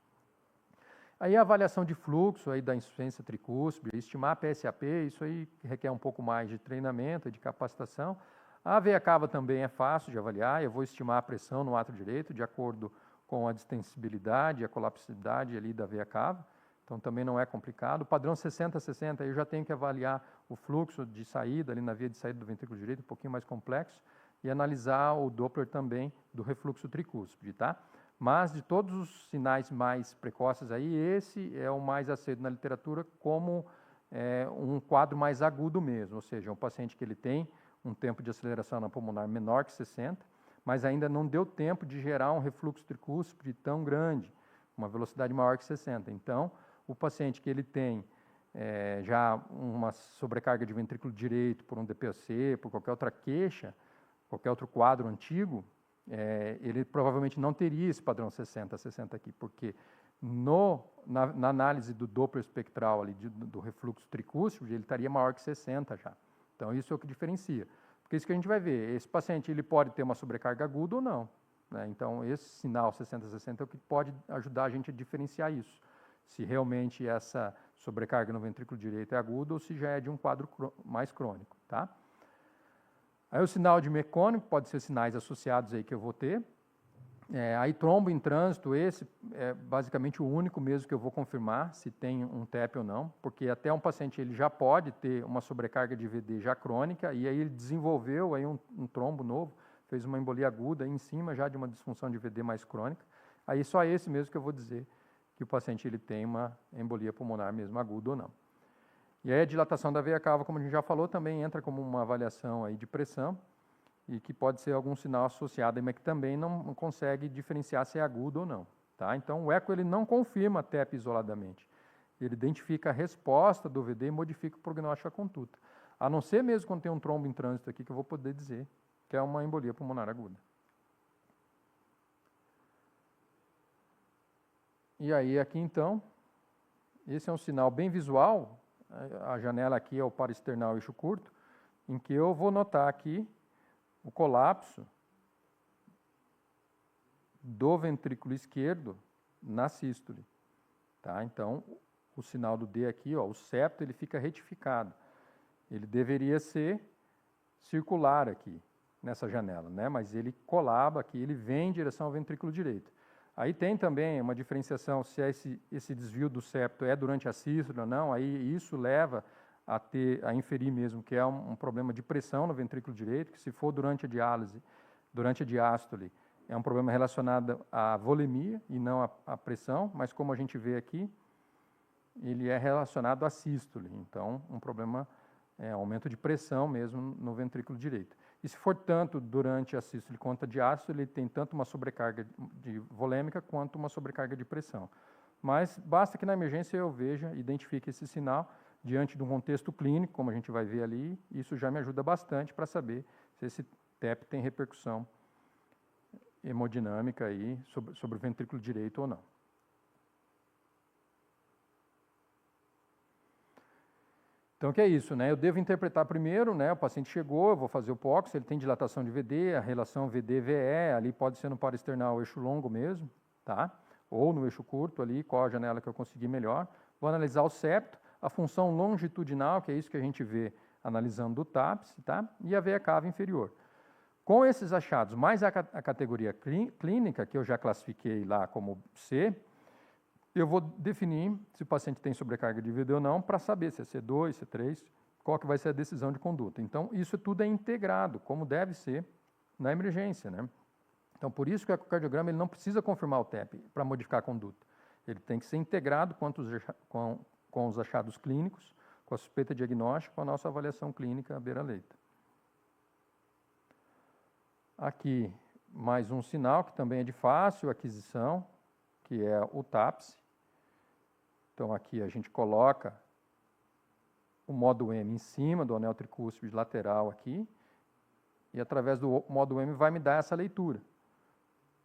Aí a avaliação de fluxo aí da insuficiência tricúspide, estimar a PSAP, isso aí requer um pouco mais de treinamento e de capacitação. A veia cava também é fácil de avaliar, eu vou estimar a pressão no átrio direito, de acordo com a distensibilidade e a colapsibilidade ali da veia cava, então também não é complicado. O padrão 60-60, eu já tenho que avaliar o fluxo de saída ali na via de saída do ventrículo direito, um pouquinho mais complexo, e analisar o Doppler também do refluxo tricúspide, tá? Mas de todos os sinais mais precoces aí, esse é o mais aceito na literatura como um quadro mais agudo mesmo, ou seja, um paciente que ele tem um tempo de aceleração na pulmonar menor que 60, mas ainda não deu tempo de gerar um refluxo tricúspide tão grande, uma velocidade maior que 60. Então, o paciente que ele tem já uma sobrecarga de ventrículo direito por um DPOC, por qualquer outra queixa, qualquer outro quadro antigo, ele provavelmente não teria esse padrão 60-60 aqui, porque na análise do Doppler espectral ali, do refluxo tricúspide, ele estaria maior que 60 já. Então, isso é o que diferencia. Porque isso que a gente vai ver, esse paciente ele pode ter uma sobrecarga aguda ou não. Né? Então, esse sinal 60-60 é o que pode ajudar a gente a diferenciar isso. se realmente essa sobrecarga no ventrículo direito é aguda ou se já é de um quadro mais crônico, tá? Aí o sinal de mecônico pode ser sinais associados aí que eu vou ter. Aí trombo em trânsito, esse é basicamente o único mesmo que eu vou confirmar se tem um TEP ou não, porque até um paciente ele já pode ter uma sobrecarga de VD já crônica, e aí ele desenvolveu aí um trombo novo, fez uma embolia aguda aí em cima já de uma disfunção de VD mais crônica. Aí só esse mesmo que eu vou dizer que o paciente ele tem uma embolia pulmonar mesmo aguda ou não. E aí a dilatação da veia cava, como a gente já falou, também entra como uma avaliação aí de pressão, e que pode ser algum sinal associado, mas que também não consegue diferenciar se é agudo ou não. Tá? Então, o eco ele não confirma a TEP isoladamente. Ele identifica a resposta do VD e modifica o prognóstico da conduta. A não ser mesmo quando tem um trombo em trânsito aqui, que eu vou poder dizer que é uma embolia pulmonar aguda. E aí, aqui então, esse é um sinal bem visual. A janela aqui é o paraesternal eixo curto, em que eu vou notar aqui o colapso do ventrículo esquerdo na sístole. Tá? Então, o sinal do D aqui, ó, o septo, ele fica retificado. Ele deveria ser circular aqui, nessa janela, né? Mas ele colaba aqui, ele vem em direção ao ventrículo direito. Aí tem também uma diferenciação se esse desvio do septo é durante a sístole ou não, aí isso leva a inferir mesmo que é um problema de pressão no ventrículo direito, que se for durante a diálise, durante a diástole, é um problema relacionado à volemia e não à pressão, mas como a gente vê aqui, ele é relacionado à sístole, então um problema, aumento de pressão mesmo no ventrículo direito. E se for tanto durante a sístole quanto a diástole, ele tem tanto uma sobrecarga de volêmica quanto uma sobrecarga de pressão. Mas basta que na emergência eu veja, identifique esse sinal, diante de um contexto clínico, como a gente vai ver ali, isso já me ajuda bastante para saber se esse TEP tem repercussão hemodinâmica aí sobre o ventrículo direito ou não. Então, o que é isso, né? Eu devo interpretar primeiro, né? O paciente chegou, eu vou fazer o POX, ele tem dilatação de VD, a relação VD-VE, ali pode ser no paraesternal eixo longo mesmo, tá? Ou no eixo curto ali, qual a janela que eu conseguir melhor. Vou analisar o septo, a função longitudinal, que é isso que a gente vê analisando do TAPS, tá? E a veia cava inferior. Com esses achados, mais a categoria clínica, que eu já classifiquei lá como C, eu vou definir se o paciente tem sobrecarga de VD ou não, para saber se é C2, C3, qual que vai ser a decisão de conduta. Então, isso tudo é integrado, como deve ser na emergência, né? Então, por isso que o ecocardiograma ele não precisa confirmar o TEP para modificar a conduta. Ele tem que ser integrado com os achados clínicos, com a suspeita diagnóstica, com a nossa avaliação clínica beira-leito. Aqui, mais um sinal que também é de fácil aquisição, que é o TAPS. Então, aqui a gente coloca o modo M em cima do anel tricúspide lateral aqui, e através do modo M vai me dar essa leitura.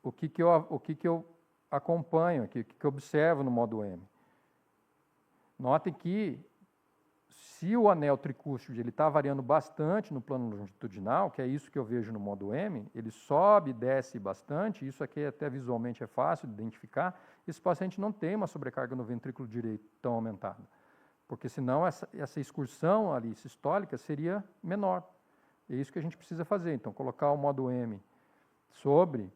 O que eu acompanho aqui, o que eu observo no modo M? Notem que, se o anel tricúspide está variando bastante no plano longitudinal, que é isso que eu vejo no modo M, ele sobe e desce bastante, isso aqui até visualmente é fácil de identificar, esse paciente não tem uma sobrecarga no ventrículo direito tão aumentada, porque senão essa excursão ali sistólica seria menor. É isso que a gente precisa fazer, então colocar o modo M sobre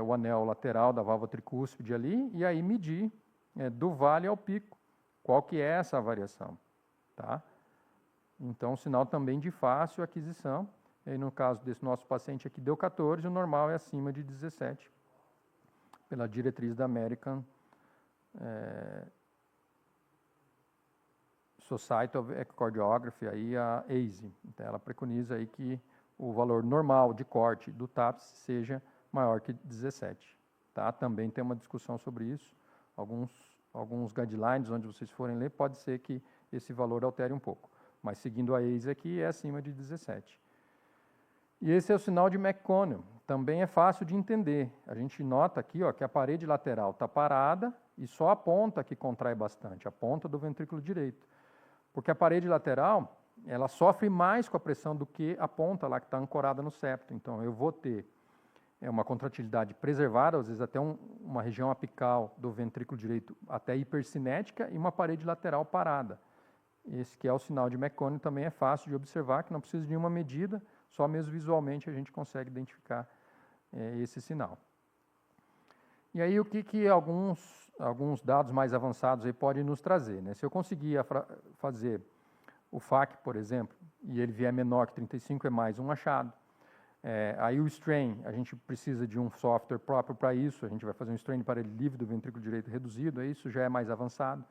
o anel lateral da válvula tricúspide ali, e aí medir do vale ao pico, qual que é essa variação. Tá? Então, sinal também de fácil aquisição. E aí, no caso desse nosso paciente aqui, deu 14, o normal é acima de 17, pela diretriz da American Society of Echocardiography, aí a ACE. Então, ela preconiza aí que o valor normal de corte do TAPS seja maior que 17. Tá? Também tem uma discussão sobre isso. Alguns guidelines, onde vocês forem ler, pode ser que esse valor altere um pouco. Mas seguindo a ACE aqui, é acima de 17. E esse é o sinal de McConnell. Também é fácil de entender. A gente nota aqui que a parede lateral está parada e só a ponta que contrai bastante, a ponta do ventrículo direito. Porque a parede lateral, ela sofre mais com a pressão do que a ponta lá que está ancorada no septo. Então, eu vou ter uma contratilidade preservada, às vezes até uma região apical do ventrículo direito até hipercinética e uma parede lateral parada. Esse que é o sinal de McCone também é fácil de observar, que não precisa de nenhuma medida, só mesmo visualmente a gente consegue identificar esse sinal. E aí o que alguns dados mais avançados aí podem nos trazer, né? Se eu conseguir fazer o FAC, por exemplo, e ele vier menor que 35, é mais um achado. Aí o strain, a gente precisa de um software próprio para isso, a gente vai fazer um strain de parede livre do ventrículo direito reduzido, isso já é mais avançado.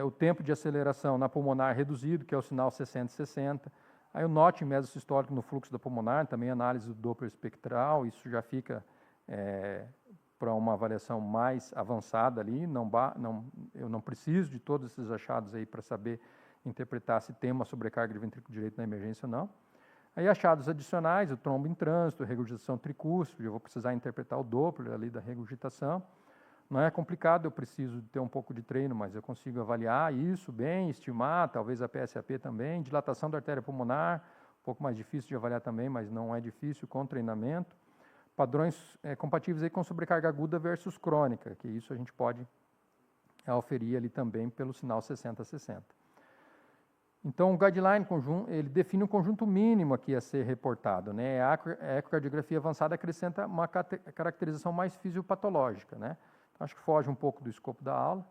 O tempo de aceleração na pulmonar reduzido, que é o sinal 60-60. Aí o NOT mesosistólico no fluxo da pulmonar, também análise do Doppler espectral, isso já fica para uma avaliação mais avançada ali. Eu não preciso de todos esses achados aí para saber interpretar se tem uma sobrecarga de ventrículo direito na emergência ou não. Aí achados adicionais, o trombo em trânsito, regurgitação tricúspide, eu vou precisar interpretar o Doppler ali da regurgitação. Não é complicado, eu preciso ter um pouco de treino, mas eu consigo avaliar isso bem, estimar, talvez a PSAP também. Dilatação da artéria pulmonar, um pouco mais difícil de avaliar também, mas não é difícil com treinamento. Padrões compatíveis aí com sobrecarga aguda versus crônica, que isso a gente pode aferir ali também pelo sinal 60-60. Então, o guideline ele define um conjunto mínimo aqui a ser reportado, né? A ecocardiografia avançada acrescenta uma caracterização mais fisiopatológica, né? Acho que foge um pouco do escopo da aula,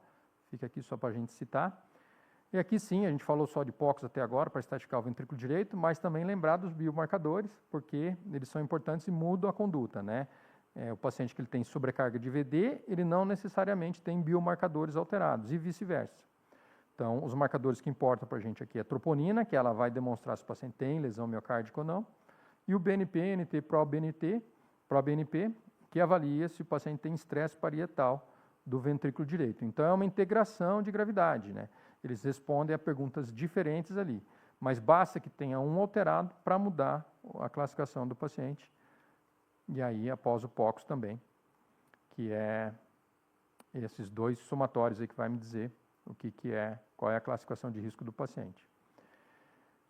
fica aqui só para a gente citar. E aqui sim, a gente falou só de POCs até agora, para estatificar o ventrículo direito, mas também lembrar dos biomarcadores, porque eles são importantes e mudam a conduta, né? O paciente que ele tem sobrecarga de VD, ele não necessariamente tem biomarcadores alterados, e vice-versa. Então, os marcadores que importam para a gente aqui é a troponina, que ela vai demonstrar se o paciente tem lesão miocárdica ou não, e o BNP, ProBNP, que avalia se o paciente tem estresse parietal do ventrículo direito. Então, é uma integração de gravidade, né? Eles respondem a perguntas diferentes ali, mas basta que tenha um alterado para mudar a classificação do paciente. E aí, após o POCS também, que é esses dois somatórios aí que vai me dizer qual é a classificação de risco do paciente.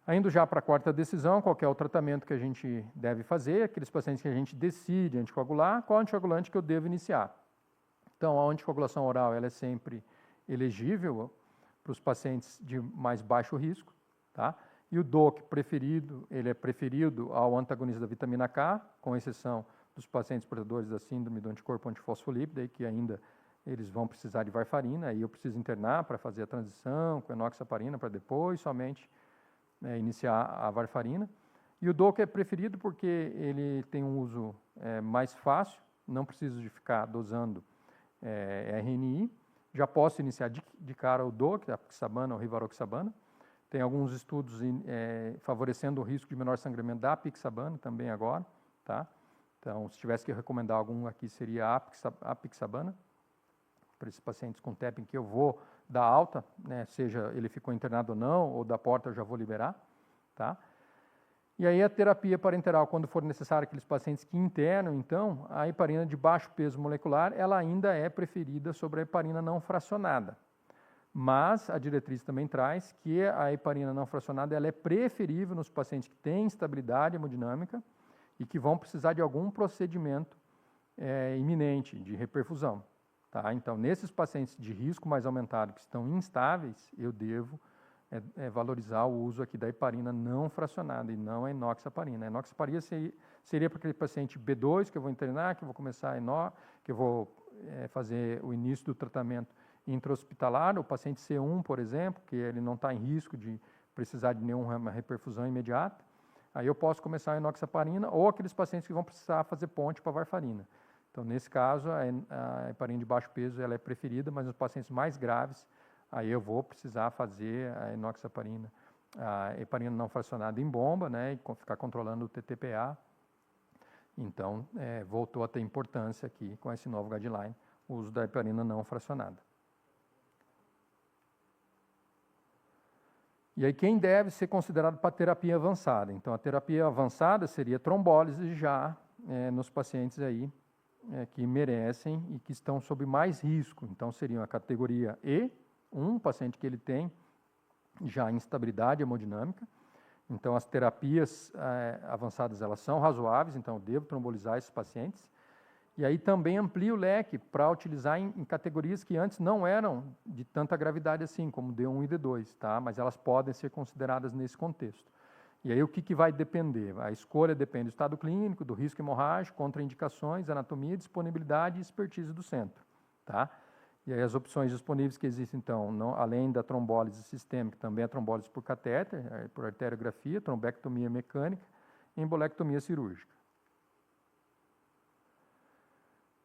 Indo já para a quarta decisão, qual é o tratamento que a gente deve fazer, aqueles pacientes que a gente decide anticoagular, qual anticoagulante que eu devo iniciar. Então, a anticoagulação oral ela é sempre elegível para os pacientes de mais baixo risco, tá? E o DOAC preferido, ele é preferido ao antagonista da vitamina K, com exceção dos pacientes portadores da síndrome do anticorpo antifosfolípido, aí que ainda eles vão precisar de varfarina, aí eu preciso internar para fazer a transição com enoxaparina para depois somente iniciar a varfarina. E o DOAC é preferido porque ele tem um uso mais fácil, não preciso de ficar dosando RNI. Já posso iniciar de cara o DOAC, a apixabana ou rivaroxabana. Tem alguns estudos favorecendo o risco de menor sangramento da apixabana também agora, tá? Então, se tivesse que recomendar algum aqui, seria a apixabana, para esses pacientes com TEP em que eu vou dar alta, né, seja ele ficou internado ou não, ou da porta eu já vou liberar, tá? E aí a terapia parenteral, quando for necessário, aqueles pacientes que internam, então, a heparina de baixo peso molecular, ela ainda é preferida sobre a heparina não fracionada. Mas a diretriz também traz que a heparina não fracionada ela é preferível nos pacientes que têm instabilidade hemodinâmica e que vão precisar de algum procedimento iminente de reperfusão. Tá? Então, nesses pacientes de risco mais aumentado que estão instáveis, eu devo valorizar o uso aqui da heparina não fracionada e não a enoxaparina. A enoxaparina seria para aquele paciente B2 que eu vou internar, que eu vou começar que eu vou fazer o início do tratamento intra-hospitalar, o paciente C1, por exemplo, que ele não está em risco de precisar de nenhuma reperfusão imediata. Aí eu posso começar a enoxaparina ou aqueles pacientes que vão precisar fazer ponte para varfarina. Então, nesse caso, a heparina de baixo peso ela é preferida, mas nos pacientes mais graves, aí eu vou precisar fazer a enoxaparina, a heparina não fracionada em bomba, né, e ficar controlando o TTPA. Então, voltou a ter importância aqui com esse novo guideline, o uso da heparina não fracionada. E aí, quem deve ser considerado para terapia avançada? Então, a terapia avançada seria trombólise já nos pacientes aí, que merecem e que estão sob mais risco. Então, seria a categoria E, um paciente que ele tem já instabilidade hemodinâmica. Então, as terapias avançadas, elas são razoáveis, então eu devo trombolizar esses pacientes. E aí também amplia o leque para utilizar em categorias que antes não eram de tanta gravidade assim, como D1 e D2, tá? Mas elas podem ser consideradas nesse contexto. E aí o que vai depender? A escolha depende do estado clínico, do risco hemorrágico, contraindicações, anatomia, disponibilidade e expertise do centro, tá? E aí as opções disponíveis que existem, então, além da trombólise sistêmica, também a trombólise por catéter, por arteriografia, trombectomia mecânica e embolectomia cirúrgica.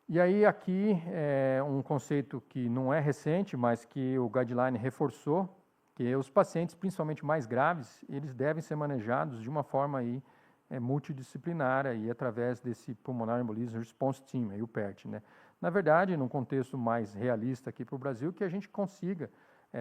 E aí aqui é um conceito que não é recente, mas que o guideline reforçou, que os pacientes, principalmente mais graves, eles devem ser manejados de uma forma aí, multidisciplinar aí, através desse Pulmonary Embolism Response Team, aí, o PERT, né? Na verdade, num contexto mais realista aqui para o Brasil, que a gente consiga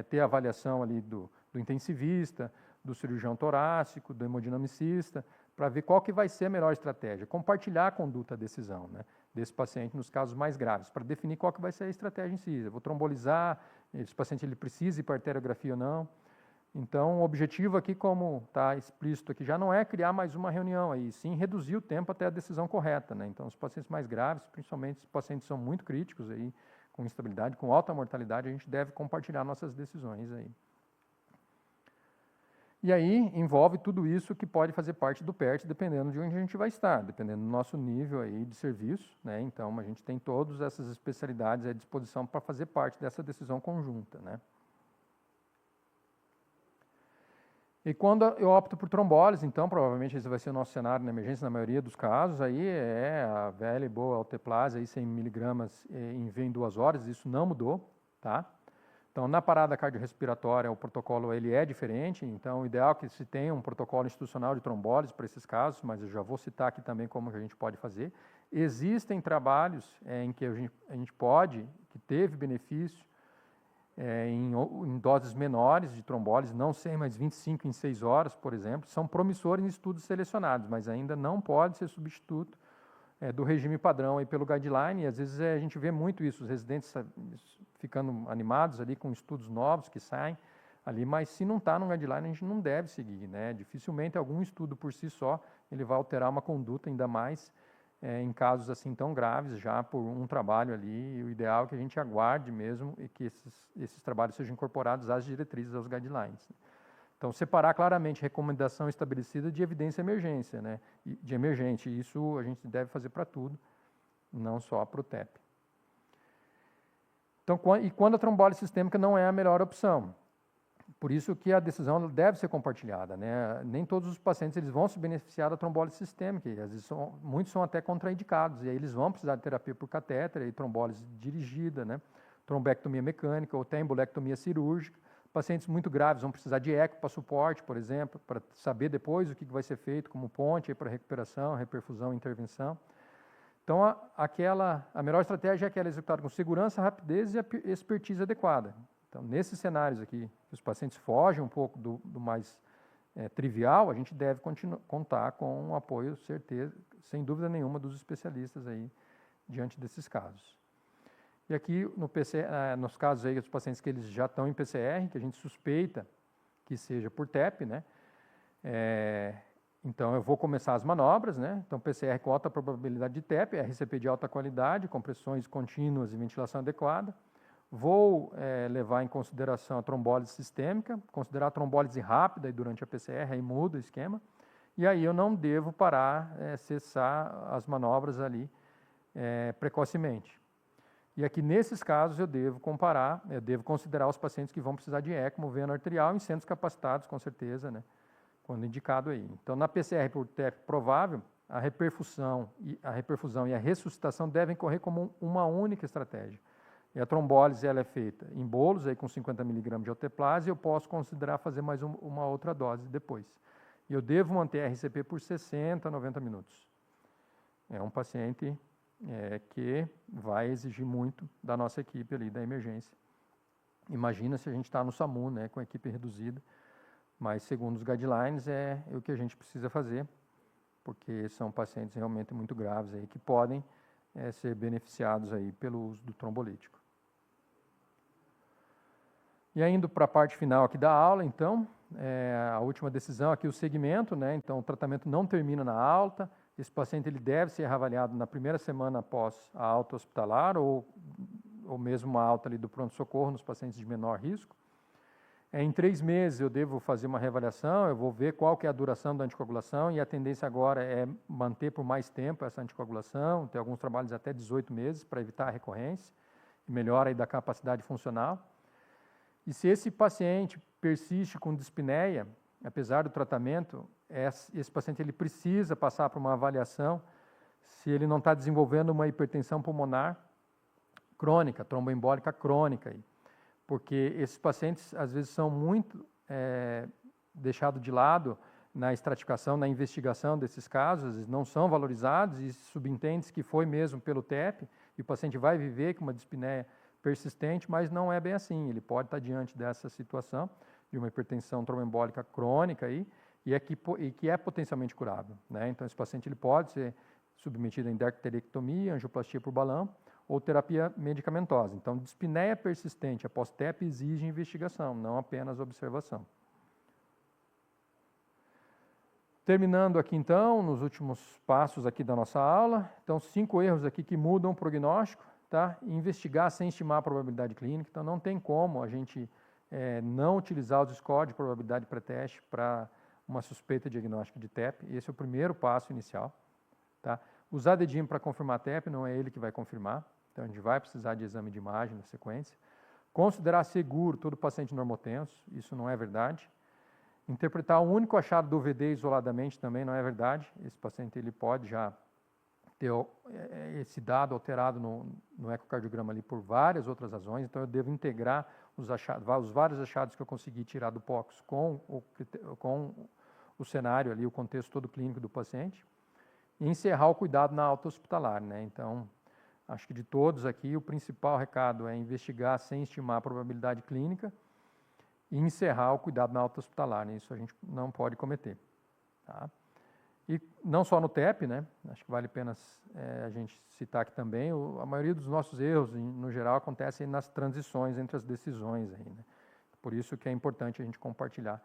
ter a avaliação ali do intensivista, do cirurgião torácico, do hemodinamicista, para ver qual que vai ser a melhor estratégia, compartilhar a conduta, a decisão, né, desse paciente nos casos mais graves, para definir qual que vai ser a estratégia em si. Eu vou trombolizar, esse paciente ele precisa ir para arteriografia ou não. Então, o objetivo aqui, como está explícito aqui, já não é criar mais uma reunião, aí, sim reduzir o tempo até a decisão correta, né? Então, os pacientes mais graves, principalmente os pacientes que são muito críticos, aí, com instabilidade, com alta mortalidade, a gente deve compartilhar nossas decisões aí. E aí envolve tudo isso que pode fazer parte do PERT, dependendo de onde a gente vai estar, dependendo do nosso nível aí de serviço, né? Então, a gente tem todas essas especialidades à disposição para fazer parte dessa decisão conjunta, né? E quando eu opto por trombólise, então, provavelmente esse vai ser o nosso cenário na emergência, na maioria dos casos, aí é a velha e boa alteplase, aí 100 miligramas em 2 horas, isso não mudou, tá? Então, na parada cardiorrespiratória, o protocolo ele é diferente, então o ideal é que se tenha um protocolo institucional de trombólise para esses casos, mas eu já vou citar aqui também como que a gente pode fazer. Existem trabalhos em que a gente pode, que teve benefício, em doses menores de trombólise, não 100, mas 25 em 6 horas, por exemplo, são promissores em estudos selecionados, mas ainda não pode ser substituto do regime padrão aí pelo guideline, e às vezes a gente vê muito isso, os residentes ficando animados ali com estudos novos que saem ali, mas se não está no guideline a gente não deve seguir, né? Dificilmente algum estudo por si só ele vai alterar uma conduta, ainda mais em casos assim tão graves, já por um trabalho ali, o ideal é que a gente aguarde mesmo e que esses trabalhos sejam incorporados às diretrizes, aos guidelines. Então, separar claramente recomendação estabelecida de evidência emergência, né, de emergente, isso a gente deve fazer para tudo, não só para o TEP. Então, e quando a trombólise sistêmica não é a melhor opção? Por isso que a decisão deve ser compartilhada, né? Nem todos os pacientes eles vão se beneficiar da trombólise sistêmica, e às vezes muitos são até contraindicados, e aí eles vão precisar de terapia por catéter, e trombólise dirigida, né? Trombectomia mecânica ou até embolectomia cirúrgica. Pacientes muito graves vão precisar de eco para suporte, por exemplo, para saber depois o que vai ser feito como ponte para recuperação, reperfusão e intervenção. Então, a melhor estratégia é aquela executada com segurança, rapidez e expertise adequada. Então, nesses cenários aqui, que os pacientes fogem um pouco do mais trivial, a gente deve contar com um apoio, certeza, sem dúvida nenhuma, dos especialistas aí, diante desses casos. E aqui, nos casos aí, dos pacientes que eles já estão em PCR, que a gente suspeita que seja por TEP, né? Então, eu vou começar as manobras, né? Então, PCR com alta probabilidade de TEP, RCP de alta qualidade, compressões contínuas e ventilação adequada. Vou levar em consideração a trombólise sistêmica, considerar a trombólise rápida e durante a PCR, aí muda o esquema. E aí eu não devo parar, cessar as manobras ali precocemente. E aqui, nesses casos, eu devo considerar os pacientes que vão precisar de ECMO, veno arterial, em centros capacitados, com certeza, né, quando indicado aí. Então, na PCR por TEP provável, a reperfusão e a ressuscitação devem correr como uma única estratégia. E a trombólise ela é feita em bolos, aí com 50 mg de alteplase, e eu posso considerar fazer mais uma outra dose depois. E eu devo manter a RCP por 60 a 90 minutos. É um paciente que vai exigir muito da nossa equipe ali da emergência. Imagina se a gente está no SAMU, né, com a equipe reduzida, mas segundo os guidelines é o que a gente precisa fazer, porque são pacientes realmente muito graves aí que podem ser beneficiados aí pelo uso do trombolítico. E indo para a parte final aqui da aula, então, a última decisão aqui, o segmento, né? Então, o tratamento não termina na alta. Esse paciente ele deve ser reavaliado na primeira semana após a alta hospitalar ou mesmo a alta ali do pronto-socorro nos pacientes de menor risco. Em 3 meses eu devo fazer uma reavaliação, eu vou ver qual que é a duração da anticoagulação e a tendência agora é manter por mais tempo essa anticoagulação, tem alguns trabalhos até 18 meses para evitar a recorrência e melhora aí da capacidade funcional. E se esse paciente persiste com dispneia, apesar do tratamento, esse paciente ele precisa passar por uma avaliação se ele não está desenvolvendo uma hipertensão pulmonar crônica, tromboembólica crônica. Porque esses pacientes, às vezes, são muito deixados de lado na estratificação, na investigação desses casos, eles não são valorizados e subentende-se que foi mesmo pelo TEP, e o paciente vai viver com uma dispneia persistente, mas não é bem assim, ele pode estar diante dessa situação de uma hipertensão tromboembólica crônica aí, e que é potencialmente curável, né? Então, esse paciente ele pode ser submetido a endarterectomia, angioplastia por balão, ou terapia medicamentosa. Então, dispneia persistente após TEP exige investigação, não apenas observação. Terminando aqui, então, nos últimos passos aqui da nossa aula. Então, 5 erros aqui que mudam o prognóstico, tá? Investigar sem estimar a probabilidade clínica. Então, não tem como a gente não utilizar os scores de probabilidade pré-teste para uma suspeita diagnóstica de TEP. Esse é o primeiro passo inicial, tá? Usar dedinho para confirmar TEP, não é ele que vai confirmar. Então, a gente vai precisar de exame de imagem na sequência. Considerar seguro todo paciente normotenso, isso não é verdade. Interpretar o único achado do VD isoladamente também não é verdade. Esse paciente ele pode já ter esse dado alterado no ecocardiograma ali por várias outras razões, então eu devo integrar os vários achados que eu consegui tirar do POCS com o cenário ali, o contexto todo clínico do paciente, e encerrar o cuidado na alta hospitalar, né? Então, acho que de todos aqui, o principal recado é investigar sem estimar a probabilidade clínica e encerrar o cuidado na alta hospitalar, né? Isso a gente não pode cometer, tá? E não só no TEP, né? Acho que vale a pena a gente citar aqui também, a maioria dos nossos erros, no geral, acontecem nas transições entre as decisões aí, né? Por isso que é importante a gente compartilhar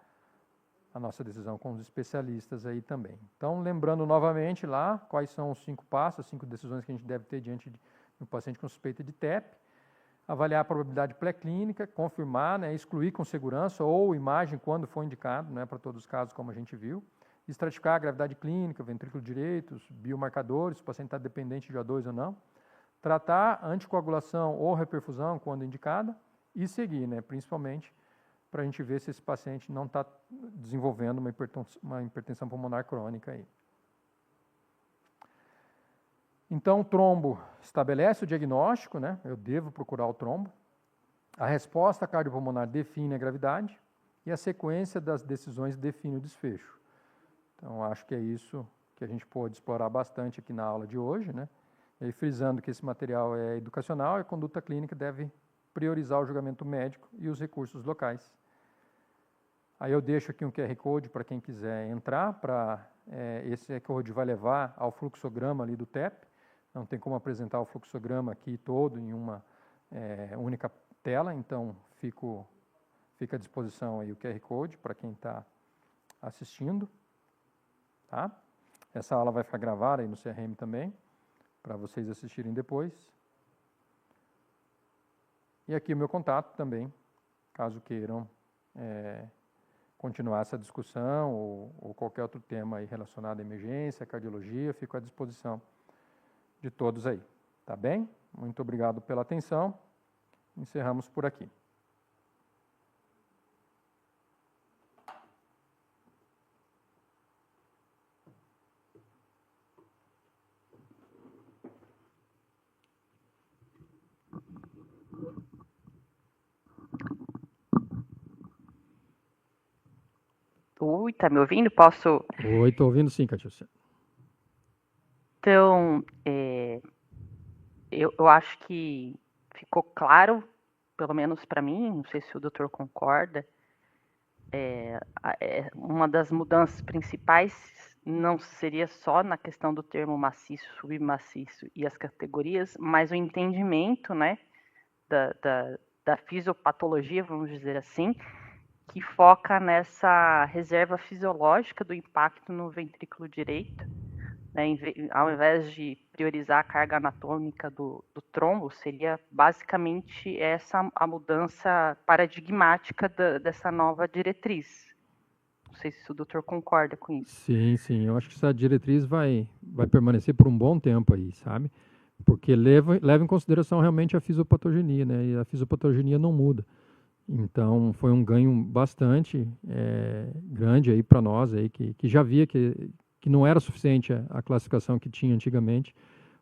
a nossa decisão com os especialistas aí também. Então, lembrando novamente lá, quais são os 5 passos, as 5 decisões que a gente deve ter diante de um paciente com suspeita de TEP, avaliar a probabilidade pré-clínica, confirmar, né, excluir com segurança ou imagem quando for indicado, né, para todos os casos, como a gente viu, estratificar a gravidade clínica, ventrículo direito, biomarcadores, se o paciente está dependente de O2 ou não, tratar anticoagulação ou reperfusão quando indicada e seguir, né, principalmente para a gente ver se esse paciente não está desenvolvendo uma hipertensão pulmonar crônica aí. Então, o trombo estabelece o diagnóstico, né? Eu devo procurar o trombo. A resposta cardiopulmonar define a gravidade e a sequência das decisões define o desfecho. Então, acho que é isso que a gente pôde explorar bastante aqui na aula de hoje, né? E aí, frisando que esse material é educacional e a conduta clínica deve priorizar o julgamento médico e os recursos locais. Aí eu deixo aqui um QR Code para quem quiser entrar, esse QR Code vai levar ao fluxograma ali do TEP, não tem como apresentar o fluxograma aqui todo em uma única tela, então fica à disposição aí o QR Code para quem está assistindo, tá? Essa aula vai ficar gravada aí no CRM também, para vocês assistirem depois. E aqui o meu contato também, caso queiram continuar essa discussão ou qualquer outro tema aí relacionado à emergência, cardiologia, fico à disposição de todos aí, tá bem? Muito obrigado pela atenção, encerramos por aqui. Oi, tá me ouvindo? Posso? Oi, estou ouvindo sim, Catiúcia. Então, eu acho que ficou claro, pelo menos para mim, não sei se o doutor concorda, uma das mudanças principais não seria só na questão do termo maciço, submaciço e as categorias, mas o entendimento, né, da fisiopatologia, vamos dizer assim, que foca nessa reserva fisiológica do impacto no ventrículo direito, né, ao invés de priorizar a carga anatômica do trombo, seria basicamente essa a mudança paradigmática dessa nova diretriz. Não sei se o doutor concorda com isso. Sim, sim. Eu acho que essa diretriz vai permanecer por um bom tempo aí, sabe? Porque leva em consideração realmente a fisiopatogenia, né? E a fisiopatogenia não muda. Então, foi um ganho bastante grande aí para nós, aí, que já via que não era suficiente a classificação que tinha antigamente,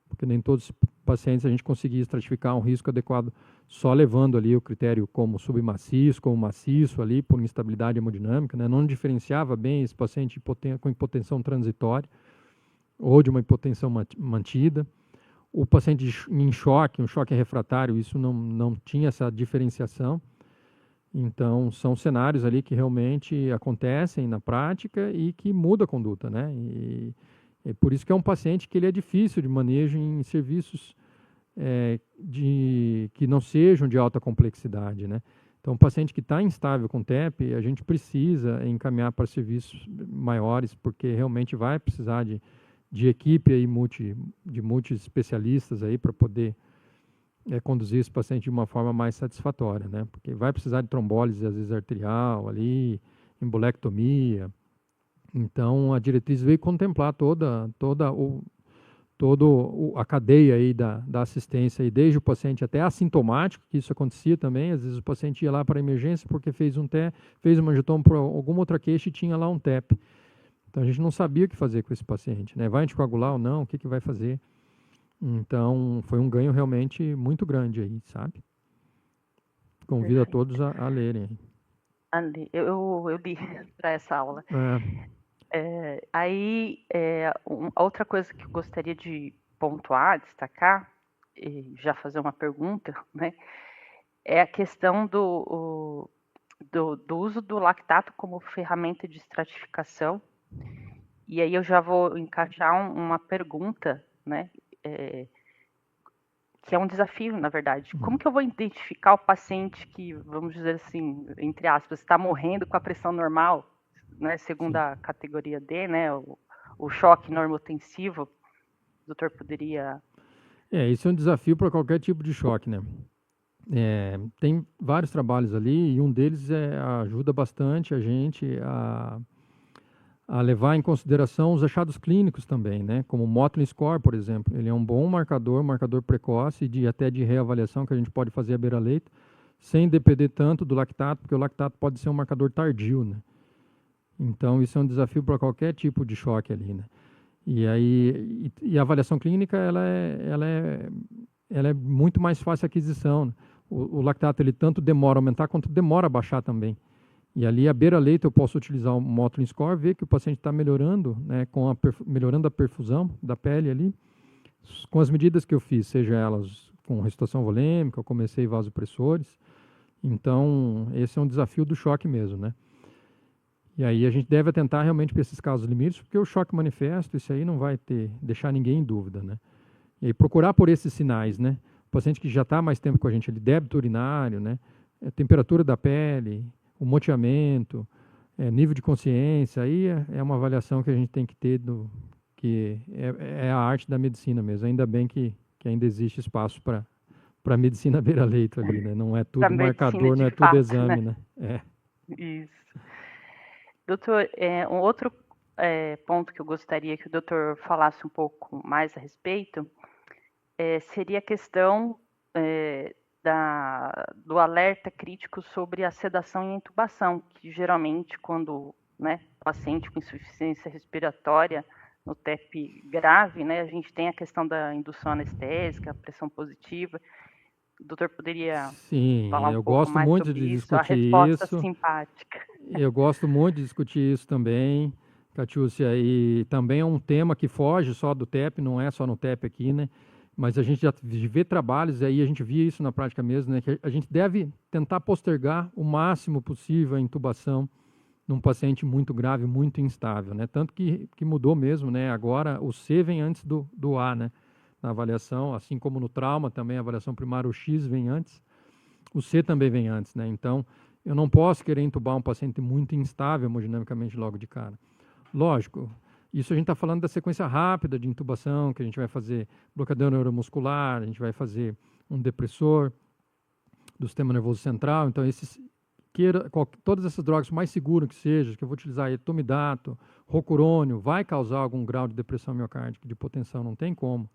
porque nem todos os pacientes a gente conseguia estratificar um risco adequado só levando ali o critério como submaciço, como maciço ali, por instabilidade hemodinâmica, né? Não diferenciava bem esse paciente com hipotensão transitória ou de uma hipotensão mantida. O paciente em choque, um choque refratário, isso não tinha essa diferenciação. Então, são cenários ali que realmente acontecem na prática e que muda a conduta, né? E é por isso que é um paciente que ele é difícil de manejo em serviços que não sejam de alta complexidade, né? Então, um paciente que está instável com TEP, a gente precisa encaminhar para serviços maiores, porque realmente vai precisar de equipe aí de multi-especialistas aí para poder conduzir esse paciente de uma forma mais satisfatória, né? Porque vai precisar de trombólise, às vezes arterial ali, embolectomia. Então, a diretriz veio contemplar toda a cadeia aí da assistência, aí, desde o paciente até assintomático, que isso acontecia também. Às vezes o paciente ia lá para a emergência porque fez uma angiotoma por alguma outra queixa e tinha lá um TEP. Então, a gente não sabia o que fazer com esse paciente, né? Vai anticoagular ou não? O que vai fazer? Então, foi um ganho realmente muito grande aí, sabe? Convido a todos a lerem. Eu li para essa aula. Outra coisa que eu gostaria de pontuar, destacar, e já fazer uma pergunta, né? É a questão do uso do lactato como ferramenta de estratificação. E aí eu já vou encaixar uma pergunta, né? Que é um desafio, na verdade. Como que eu vou identificar o paciente que, vamos dizer assim, entre aspas, está morrendo com a pressão normal, né, segundo a categoria D, né, o choque normotensivo? O doutor poderia... Isso é um desafio para qualquer tipo de choque, né? Tem vários trabalhos ali e um deles ajuda bastante a gente a levar em consideração os achados clínicos também, né? Como o Motley Score, por exemplo. Ele é um bom marcador precoce até de reavaliação que a gente pode fazer à beira-leito, sem depender tanto do lactato, porque o lactato pode ser um marcador tardio, né? Então, isso é um desafio para qualquer tipo de choque ali, né? E a avaliação clínica, ela é muito mais fácil a aquisição, né? O lactato, ele tanto demora a aumentar, quanto demora a baixar também. E ali, à beira-leito, eu posso utilizar o Motley Score, ver que o paciente está melhorando, né, melhorando a perfusão da pele ali, com as medidas que eu fiz, seja elas com restituição volêmica, eu comecei vasopressores. Então, esse é um desafio do choque mesmo, né? E aí a gente deve atentar realmente para esses casos limites, porque o choque manifesto, isso aí não vai deixar ninguém em dúvida, né? E aí procurar por esses sinais, né? O paciente que já está mais tempo com a gente, ele débito urinário, né? A temperatura da pele, o moteamento, nível de consciência, aí é uma avaliação que a gente tem que ter, que é a arte da medicina mesmo. Ainda bem que ainda existe espaço para a medicina beira-leito ali, né? Não é tudo marcador, não é tudo exame, né? Isso. Doutor, um outro ponto que eu gostaria que o doutor falasse um pouco mais a respeito seria a questão do alerta crítico sobre a sedação e a intubação, que geralmente quando, né, paciente com insuficiência respiratória no TEP grave, né, a gente tem a questão da indução anestésica, a pressão positiva. O doutor poderia falar um pouco mais sobre isso? A resposta simpática. Eu gosto muito de discutir isso também, Catiúcia, e também é um tema que foge só do TEP, não é só no TEP aqui, né? Mas a gente já vê trabalhos, aí a gente via isso na prática mesmo, né? Que a gente deve tentar postergar o máximo possível a intubação num paciente muito grave, muito instável, né? Tanto que mudou mesmo, né? Agora o C vem antes do A, né? Na avaliação, assim como no trauma também a avaliação primária, o X vem antes. O C também vem antes, né? Então, eu não posso querer entubar um paciente muito instável hemodinamicamente logo de cara. Lógico, isso a gente está falando da sequência rápida de intubação, que a gente vai fazer bloqueador neuromuscular, a gente vai fazer um depressor do sistema nervoso central. Então, todas essas drogas, mais seguras que seja, que eu vou utilizar, etomidato, rocurônio, vai causar algum grau de depressão miocárdica, de hipotensão, não tem como.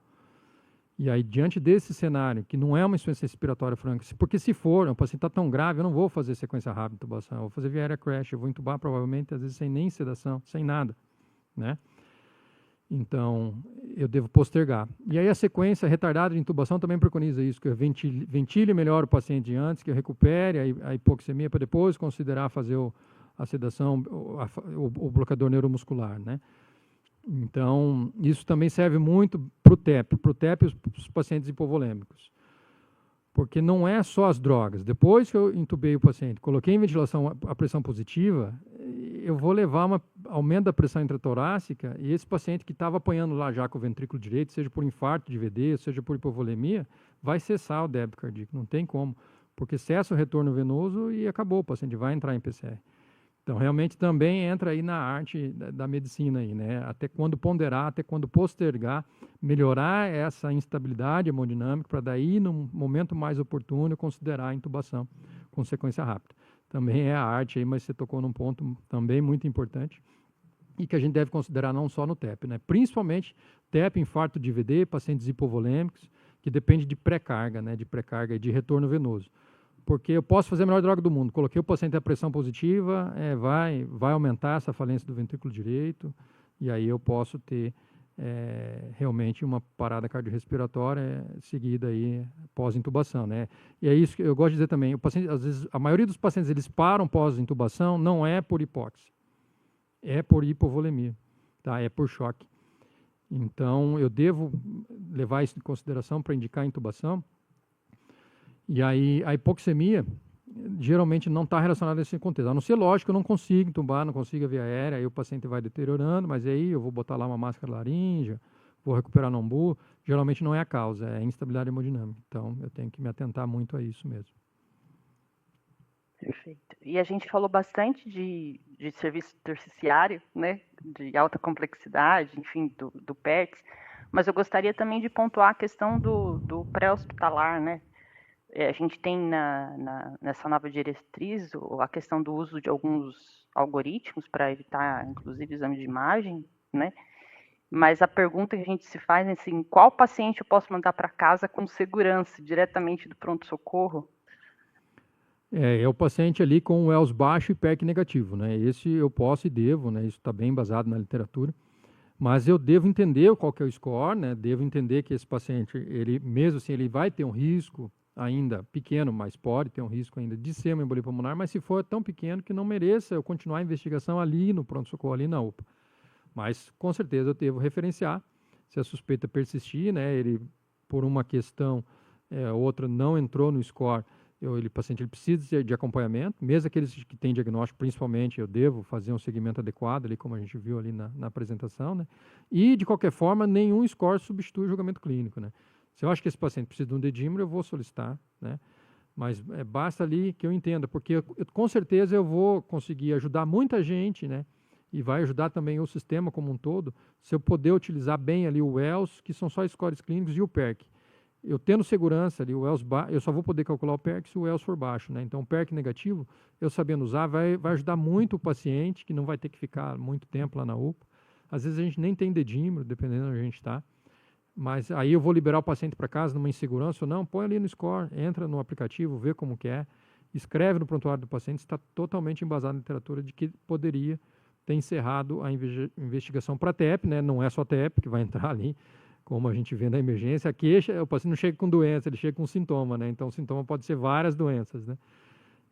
E aí, diante desse cenário, que não é uma insuficiência respiratória franca, porque se for, o paciente está tão grave, eu não vou fazer sequência rápida de intubação, eu vou fazer via aérea crash, eu vou intubar provavelmente, às vezes, sem nem sedação, sem nada, né? Então, eu devo postergar. E aí, a sequência retardada de intubação também preconiza isso, que eu ventile melhor o paciente antes, que eu recupere a hipoxemia, para depois considerar fazer a sedação, o bloqueador neuromuscular, né? Então, isso também serve muito para o TEP e os pacientes hipovolêmicos. Porque não é só as drogas. Depois que eu intubei o paciente, coloquei em ventilação a pressão positiva, eu vou levar aumento da pressão intratorácica e esse paciente que estava apanhando lá já com o ventrículo direito, seja por infarto de VD, seja por hipovolemia, vai cessar o débito cardíaco. Não tem como. Porque cessa o retorno venoso e acabou, o paciente vai entrar em PCR. Então, realmente também entra aí na arte da medicina, aí, né? Até quando ponderar, até quando postergar, melhorar essa instabilidade hemodinâmica para daí, no momento mais oportuno, considerar a intubação com sequência rápida. Também é a arte aí, mas você tocou num ponto também muito importante e que a gente deve considerar não só no TEP, né? Principalmente TEP, infarto de VD, pacientes hipovolêmicos, que depende de pré-carga, né? De pré-carga e de retorno venoso. Porque eu posso fazer a melhor droga do mundo. Coloquei o paciente a pressão positiva, vai aumentar essa falência do ventrículo direito, e aí eu posso ter realmente uma parada cardiorrespiratória seguida aí pós-intubação, né? E é isso que eu gosto de dizer também. O paciente, às vezes, a maioria dos pacientes eles param pós-intubação não é por hipóxia, é por hipovolemia, tá? É por choque. Então, eu devo levar isso em consideração para indicar a intubação. E aí, a hipoxemia geralmente não está relacionada a esse contexto. A não ser, lógico, eu não consigo intubar, não consigo a via aérea, aí o paciente vai deteriorando, mas aí eu vou botar lá uma máscara laríngea, vou recuperar no umbu. Geralmente não é a causa, é a instabilidade hemodinâmica. Então, eu tenho que me atentar muito a isso mesmo. Perfeito. E a gente falou bastante de serviço terciário, né? De alta complexidade, enfim, do PERTS, mas eu gostaria também de pontuar a questão do pré-hospitalar, né? A gente tem nessa nova diretriz a questão do uso de alguns algoritmos para evitar, inclusive, exame de imagem, né? Mas a pergunta que a gente se faz é assim, qual paciente eu posso mandar para casa com segurança, diretamente do pronto-socorro? É o paciente ali com o ELS baixo e PEC negativo, né? Esse eu posso e devo, né? Isso está bem embasado na literatura. Mas eu devo entender qual que é o score, né? Devo entender que esse paciente, ele mesmo assim, ele vai ter um risco ainda pequeno, mas pode ter um risco ainda de ser uma embolia pulmonar, mas se for tão pequeno que não mereça eu continuar a investigação ali no pronto-socorro, ali na UPA. Mas, com certeza, eu devo referenciar. Se a suspeita persistir, né, ele, por uma questão outra, não entrou no score, o paciente ele precisa de acompanhamento, mesmo aqueles que têm diagnóstico, principalmente, eu devo fazer um segmento adequado, ali, como a gente viu ali na apresentação, né? E, de qualquer forma, nenhum score substitui o julgamento clínico, né? Se eu acho que esse paciente precisa de um dedímero, eu vou solicitar, né? Mas basta ali que eu entenda, porque com certeza eu vou conseguir ajudar muita gente, né? E vai ajudar também o sistema como um todo, se eu puder utilizar bem ali o ELS, que são só scores clínicos, e o PERC. Eu tendo segurança ali, o ELS eu só vou poder calcular o PERC se o ELS for baixo, né? Então, o PERC negativo, eu sabendo usar, vai ajudar muito o paciente, que não vai ter que ficar muito tempo lá na UPA. Às vezes a gente nem tem dedímero, dependendo de onde a gente está. Mas aí eu vou liberar o paciente para casa numa insegurança ou não, põe ali no score, entra no aplicativo, vê como que é, escreve no prontuário do paciente, está totalmente embasado na literatura de que poderia ter encerrado a investigação para TEP, né? Não é só TEP que vai entrar ali, como a gente vê na emergência, a queixa, o paciente não chega com doença, ele chega com sintoma, né? Então o sintoma pode ser várias doenças, né?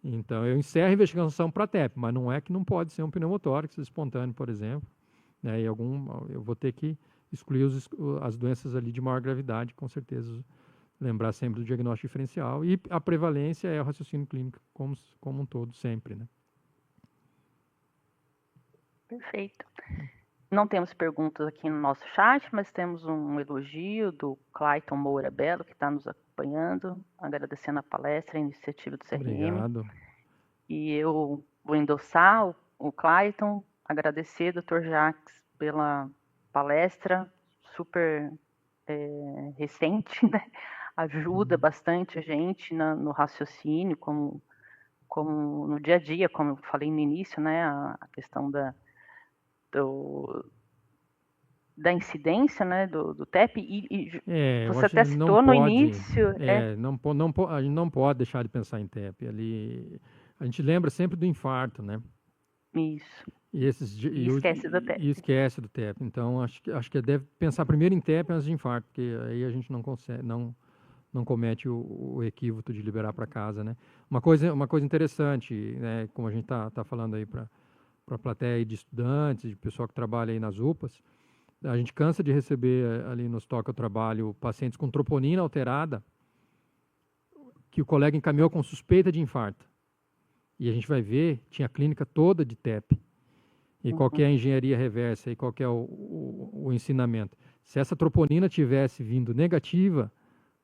Então eu encerro a investigação para TEP, mas não é que não pode ser um pneumotórax espontâneo, por exemplo, né? E eu vou ter que excluir as doenças ali de maior gravidade, com certeza, lembrar sempre do diagnóstico diferencial, e a prevalência é o raciocínio clínico como um todo, sempre, né? Perfeito. Não temos perguntas aqui no nosso chat, mas temos um elogio do Clayton Moura Belo, que está nos acompanhando, agradecendo a palestra, a iniciativa do CRM. Obrigado. E eu vou endossar o Clayton, agradecer, Dr. Jacques, pela palestra super recente, né? Ajuda bastante a gente no raciocínio, como no dia a dia, como eu falei no início, né? A questão da incidência, né, do TEP, e você até citou no início. A gente não pode deixar de pensar em TEP. Ali, a gente lembra sempre do infarto, né? Isso. E esquece do TEP. E esquece do TEP. Então, acho que deve pensar primeiro em TEP antes de infarto, porque aí a gente não consegue, não comete o equívoco de liberar para casa, né? Uma coisa interessante, né, como a gente tá falando aí para a plateia de estudantes, de pessoal que trabalha aí nas UPAs, a gente cansa de receber ali no hospital que eu trabalho pacientes com troponina alterada que o colega encaminhou com suspeita de infarto. E a gente vai ver, tinha a clínica toda de TEP. E qual que é a engenharia reversa e qual que é o ensinamento? Se essa troponina tivesse vindo negativa,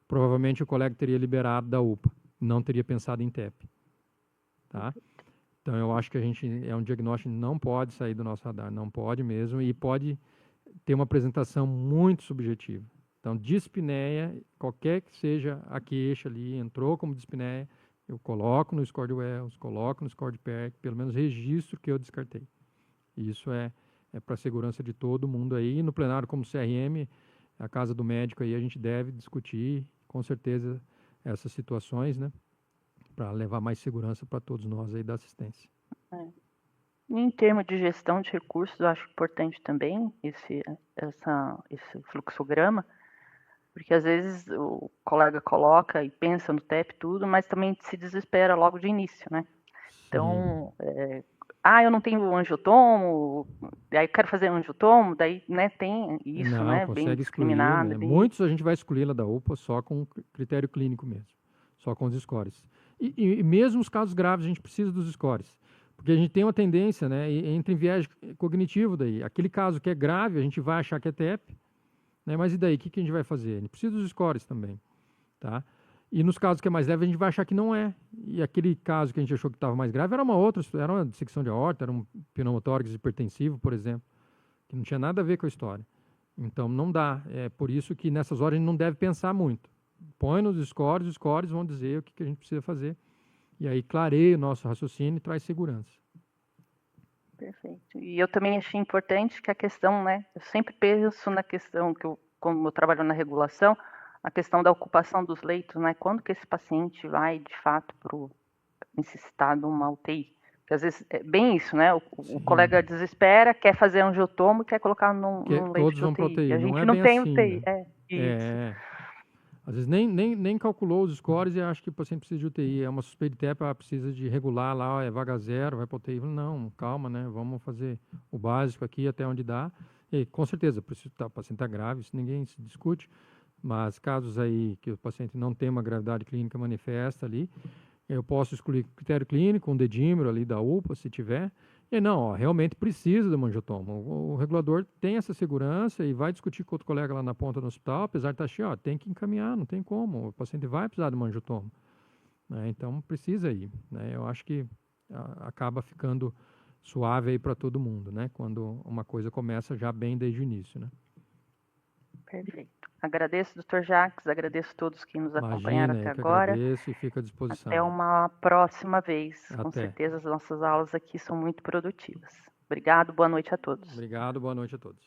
provavelmente o colega teria liberado da UPA, não teria pensado em TEP. Tá? Então eu acho que é um diagnóstico que não pode sair do nosso radar, não pode mesmo, e pode ter uma apresentação muito subjetiva. Então, dispneia, qualquer que seja a queixa ali, entrou como dispneia, eu coloco no score de Wells, coloco no score de PERC, pelo menos registro que eu descartei. E isso é para a segurança de todo mundo aí. E no plenário, como CRM, a Casa do Médico aí, a gente deve discutir, com certeza, essas situações, né? Para levar mais segurança para todos nós aí da assistência. Em termos de gestão de recursos, eu acho importante também esse fluxograma, porque às vezes o colega coloca e pensa no TEP tudo, mas também se desespera logo de início, né? Então, eu não tenho angiotomo, aí eu quero fazer angiotomo, daí, né, tem isso, não, né, consegue bem discriminado. excluir, né? Muitos a gente vai excluir lá da UPA só com critério clínico mesmo, só com os scores. E mesmo os casos graves, a gente precisa dos scores. Porque a gente tem uma tendência, né, entre viés cognitivo daí. Aquele caso que é grave, a gente vai achar que é TEP, né, mas e daí? O que a gente vai fazer? A gente precisa dos scores também, tá? E nos casos que é mais leve, a gente vai achar que não é. E aquele caso que a gente achou que estava mais grave era uma dissecção de aorta, era um pneumotórax hipertensivo, por exemplo, que não tinha nada a ver com a história. Então, não dá. É por isso que nessas horas a gente não deve pensar muito. Põe nos scores, os scores vão dizer o que a gente precisa fazer. E aí clareia o nosso raciocínio e traz segurança. Perfeito. E eu também achei importante que a questão, né, eu sempre penso na questão que como eu trabalho na regulação, a questão da ocupação dos leitos, né, quando que esse paciente vai, de fato, necessitar de uma UTI. Porque às vezes é bem isso, né, o colega desespera, quer fazer angiotomo, quer colocar num leito de UTI. A gente não tem UTI. Né? Às vezes nem calculou os scores e acha que o paciente precisa de UTI. É uma suspeita de TEP, precisa de regular lá, é vaga zero, vai para UTI. Não, calma, né? Vamos fazer o básico aqui até onde dá. E com certeza, o paciente está grave, isso ninguém se discute. Mas casos aí que o paciente não tem uma gravidade clínica manifesta ali, eu posso excluir critério clínico, um dedímero ali da UPA, se tiver. E não, realmente precisa de uma angiotomo. O regulador tem essa segurança e vai discutir com outro colega lá na ponta do hospital, apesar de estar cheio, tem que encaminhar, não tem como. O paciente vai precisar de uma angiotomo. Né? Então, precisa ir. Né? Eu acho que acaba ficando suave aí para todo mundo, né? Quando uma coisa começa já bem desde o início, né? Perfeito. Agradeço, Dr. Jacques, agradeço a todos que nos acompanharam até agora. Agradeço e fico à disposição. Até uma próxima vez. Até. Com certeza as nossas aulas aqui são muito produtivas. Obrigado, boa noite a todos. Obrigado, boa noite a todos.